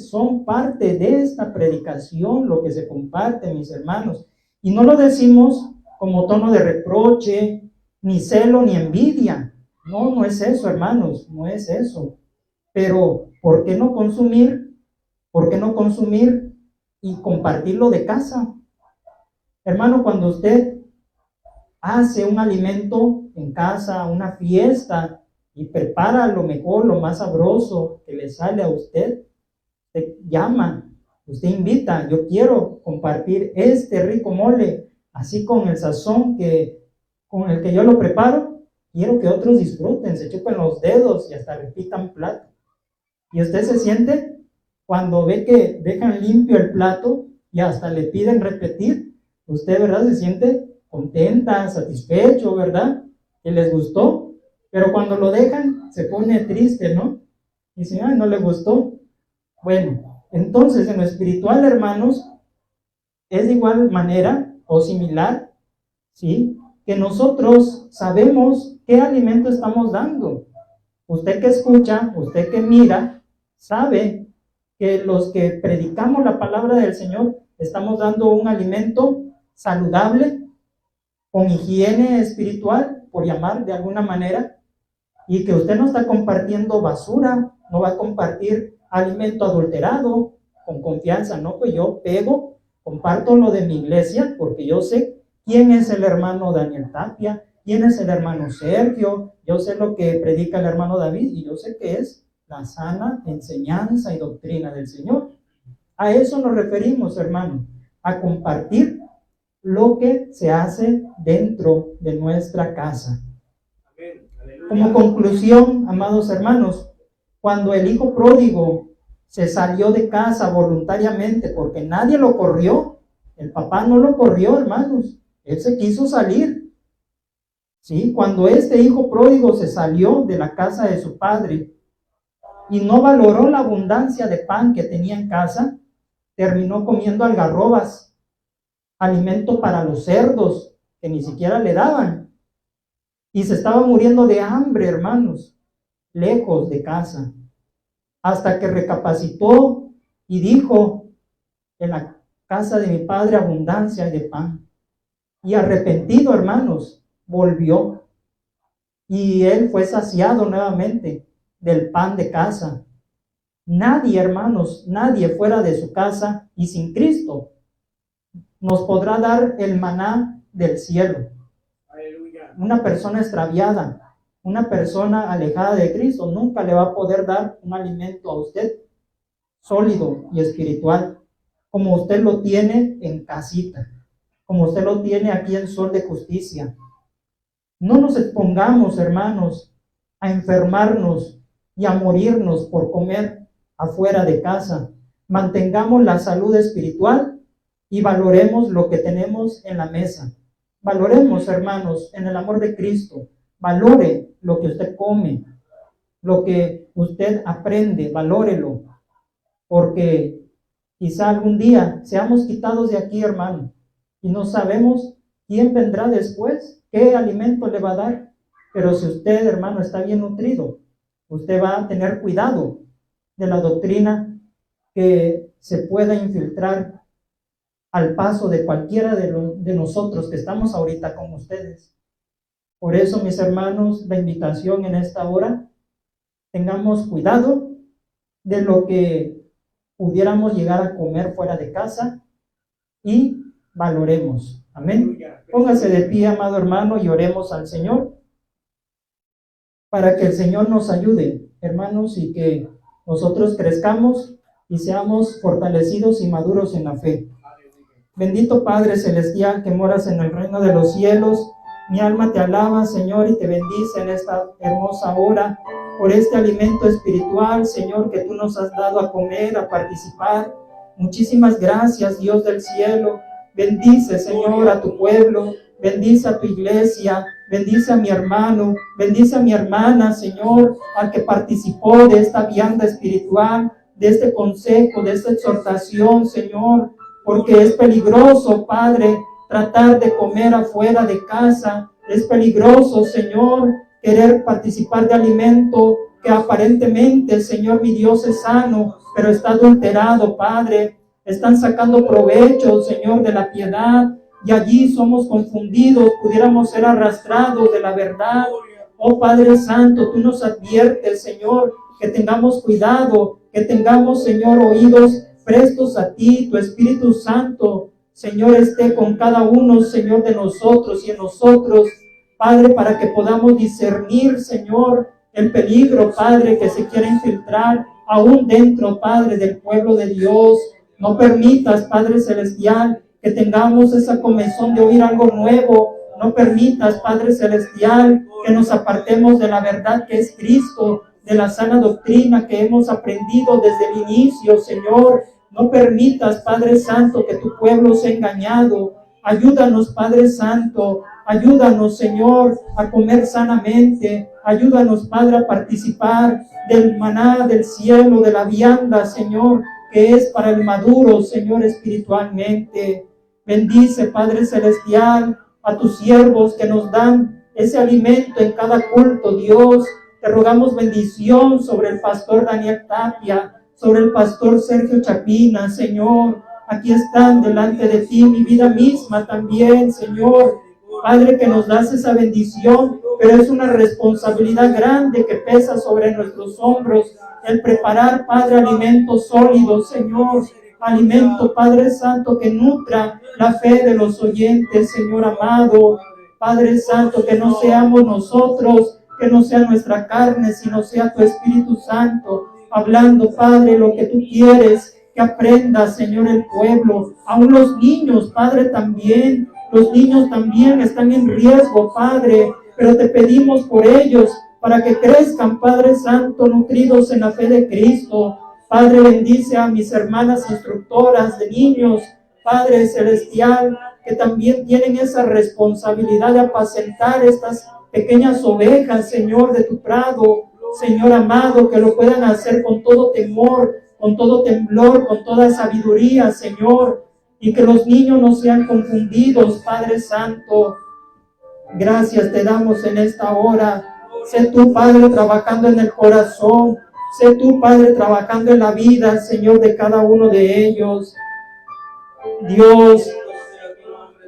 son parte de esta predicación, lo que se comparte, mis hermanos, y no lo decimos como tono de reproche, ni celo, ni envidia. No es eso, hermanos, no es eso. Pero, ¿por qué no consumir? ¿Por qué no consumir y compartirlo de casa? Hermano, cuando usted hace un alimento en casa, una fiesta, y prepara lo mejor, lo más sabroso que le sale a usted, usted llama, usted invita, yo quiero compartir este rico mole, así con el sazón con el que yo lo preparo. quiero que otros disfruten, se chupen los dedos y hasta repitan plato. Y usted se siente, cuando ve que dejan limpio el plato y hasta le piden repetir, usted, ¿verdad?, se siente contenta, satisfecho, ¿verdad?, que les gustó. Pero cuando lo dejan, se pone triste, ¿no? Dice, ay, no le gustó. Bueno, entonces en lo espiritual, hermanos, es de igual manera o similar, ¿sí?, que nosotros sabemos qué alimento estamos dando. Usted que escucha, usted que mira, sabe que los que predicamos la palabra del Señor estamos dando un alimento saludable, con higiene espiritual, por llamar de alguna manera, y que usted no está compartiendo basura, no va a compartir alimento adulterado, con confianza, no, pues yo pego, comparto lo de mi iglesia, porque yo sé quién es el hermano Daniel Tapia, quién es el hermano Sergio, yo sé lo que predica el hermano David, y yo sé que es la sana enseñanza y doctrina del Señor. A eso nos referimos, hermano, a compartir lo que se hace dentro de nuestra casa. Como conclusión, amados hermanos, cuando el hijo pródigo se salió de casa voluntariamente, porque nadie lo corrió, el papá no lo corrió, hermanos, él se quiso salir. Sí, cuando este hijo pródigo se salió de la casa de su padre y no valoró la abundancia de pan que tenía en casa, terminó comiendo algarrobas, alimento para los cerdos que ni siquiera le daban, y se estaba muriendo de hambre, hermanos, lejos de casa, hasta que recapacitó y dijo, en la casa de mi padre abundancia hay de pan, y arrepentido, hermanos, volvió, y él fue saciado nuevamente del pan de casa. Nadie, hermanos, nadie fuera de su casa y sin Cristo nos podrá dar el maná del cielo. Aleluya. Una persona extraviada, una persona alejada de Cristo, nunca le va a poder dar un alimento a usted sólido y espiritual, como usted lo tiene en casita, como usted lo tiene aquí en Sol de Justicia. No nos expongamos, hermanos, a enfermarnos y a morirnos por comer afuera de casa. Mantengamos la salud espiritual y valoremos lo que tenemos en la mesa. Valoremos, hermanos, en el amor de Cristo. Valore lo que usted come, lo que usted aprende, valórelo, porque quizá algún día seamos quitados de aquí, hermano, y no sabemos quién vendrá después, qué alimento le va a dar. Pero si usted, hermano, está bien nutrido, usted va a tener cuidado de la doctrina que se pueda infiltrar al paso de cualquiera de nosotros que estamos ahorita con ustedes. Por eso, mis hermanos, la invitación en esta hora, tengamos cuidado de lo que pudiéramos llegar a comer fuera de casa y valoremos. Amén. Póngase de pie, amado hermano, y oremos al Señor para que el Señor nos ayude, hermanos, y que nosotros crezcamos y seamos fortalecidos y maduros en la fe. Bendito Padre Celestial que moras en el reino de los cielos, mi alma te alaba, Señor, y te bendice en esta hermosa hora por este alimento espiritual, Señor, que tú nos has dado a comer, a participar. Muchísimas gracias, Dios del cielo. Bendice, Señor, a tu pueblo, bendice a tu iglesia, bendice a mi hermano, bendice a mi hermana, Señor, al que participó de esta vianda espiritual, de este consejo, de esta exhortación, Señor, porque es peligroso, Padre, tratar de comer afuera de casa. Es peligroso, Señor, querer participar de alimento que aparentemente, Señor, mi Dios, es sano, pero está adulterado, Padre. Están sacando provecho, Señor, de la piedad, y allí somos confundidos, pudiéramos ser arrastrados de la verdad. Oh Padre Santo, tú nos adviertes, Señor, que tengamos cuidado, que tengamos, Señor, oídos prestos a ti. Tu Espíritu Santo, Señor, esté con cada uno, Señor, de nosotros y en nosotros, Padre, para que podamos discernir, Señor, el peligro, Padre, que se quiere infiltrar aún dentro, Padre, del pueblo de Dios. No permitas, Padre Celestial, que tengamos esa comezón de oír algo nuevo. No permitas, Padre Celestial, que nos apartemos de la verdad que es Cristo, de la sana doctrina que hemos aprendido desde el inicio, Señor. No permitas, Padre Santo, que tu pueblo sea engañado. Ayúdanos, Padre Santo. Ayúdanos, Señor, a comer sanamente. Ayúdanos, Padre, a participar del maná del cielo, de la vianda, Señor, que es para el maduro, Señor, espiritualmente. Bendice, Padre Celestial, a tus siervos que nos dan ese alimento en cada culto, Dios. Te rogamos bendición sobre el pastor Daniel Tapia, sobre el pastor Sergio Chapina, Señor. Aquí están delante de ti, mi vida misma también, Señor. Padre, que nos das esa bendición, pero es una responsabilidad grande que pesa sobre nuestros hombros, el preparar, Padre, alimentos sólidos, Señor. Alimento, Padre Santo, que nutra la fe de los oyentes, Señor amado. Padre Santo, que no seamos nosotros, que no sea nuestra carne, sino sea tu Espíritu Santo, hablando, Padre, lo que tú quieres que aprenda, Señor, el pueblo. Aún los niños, Padre, también. Los niños también están en riesgo, Padre, pero te pedimos por ellos, para que crezcan, Padre Santo, nutridos en la fe de Cristo. Padre, bendice a mis hermanas instructoras de niños, Padre Celestial, que también tienen esa responsabilidad de apacentar estas pequeñas ovejas, Señor, de tu prado. Señor amado, que lo puedan hacer con todo temor, con todo temblor, con toda sabiduría, Señor, y que los niños no sean confundidos, Padre Santo. Gracias te damos en esta hora. Sé tú, Padre, trabajando en el corazón. Sé tú, Padre, trabajando en la vida, Señor, de cada uno de ellos. Dios,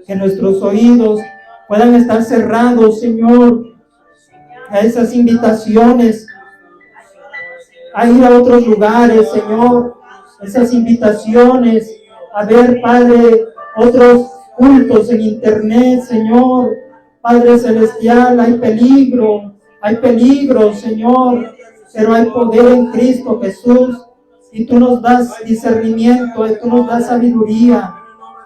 que nuestros oídos puedan estar cerrados, Señor, a esas invitaciones, a ir a otros lugares, Señor, esas invitaciones, a ver, Padre, otros cultos en internet, Señor. Padre Celestial, hay peligro, Señor, pero hay poder en Cristo Jesús, y tú nos das discernimiento, y tú nos das sabiduría.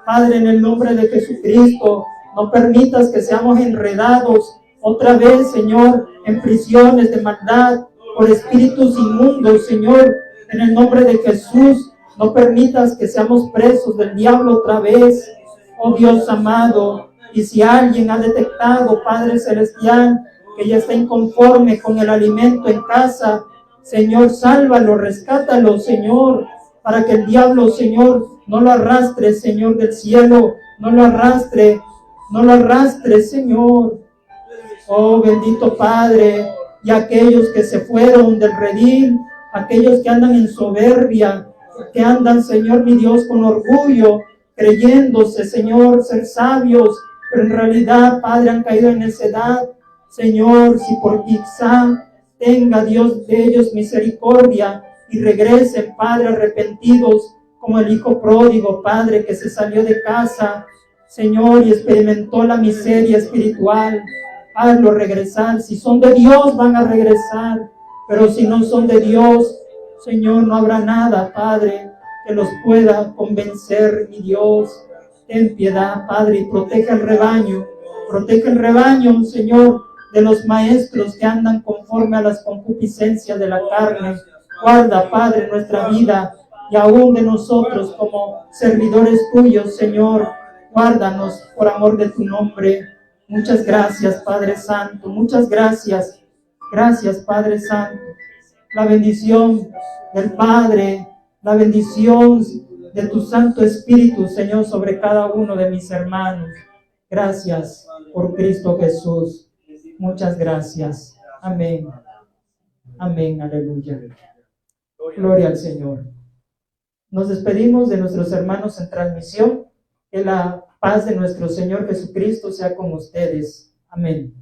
Padre, en el nombre de Jesucristo, no permitas que seamos enredados otra vez, Señor, en prisiones de maldad, por espíritus inmundos, Señor, en el nombre de Jesús. No permitas que seamos presos del diablo otra vez, oh Dios amado. Y si alguien ha detectado, Padre Celestial, que ya está inconforme con el alimento en casa, Señor, sálvalo, rescátalo, Señor, para que el diablo, Señor, no lo arrastre, Señor del cielo, no lo arrastre, Señor. Oh, bendito Padre, y aquellos que se fueron del redil, aquellos que andan en soberbia, que andan, Señor mi Dios, con orgullo, creyéndose, Señor, ser sabios, pero en realidad, Padre, han caído en necedad. Señor, si por quizá tenga Dios de ellos misericordia y regresen, Padre, arrepentidos, como el hijo pródigo, Padre, que se salió de casa, Señor, y experimentó la miseria espiritual. Hazlo regresar. Si son de Dios, van a regresar, pero si no son de Dios, Señor, no habrá nada, Padre, que los pueda convencer, mi Dios. Ten piedad, Padre, y protege el rebaño, Señor, de los maestros que andan conforme a las concupiscencias de la carne. Guarda, Padre, nuestra vida y aún de nosotros como servidores tuyos, Señor. Guárdanos por amor de tu nombre. Muchas gracias, Padre Santo, muchas gracias. Gracias, Padre Santo. La bendición del Padre, la bendición de tu Santo Espíritu, Señor, sobre cada uno de mis hermanos. Gracias por Cristo Jesús. Muchas gracias. Amén. Amén. Aleluya. Gloria al Señor. Nos despedimos de nuestros hermanos en transmisión. Que la paz de nuestro Señor Jesucristo sea con ustedes. Amén.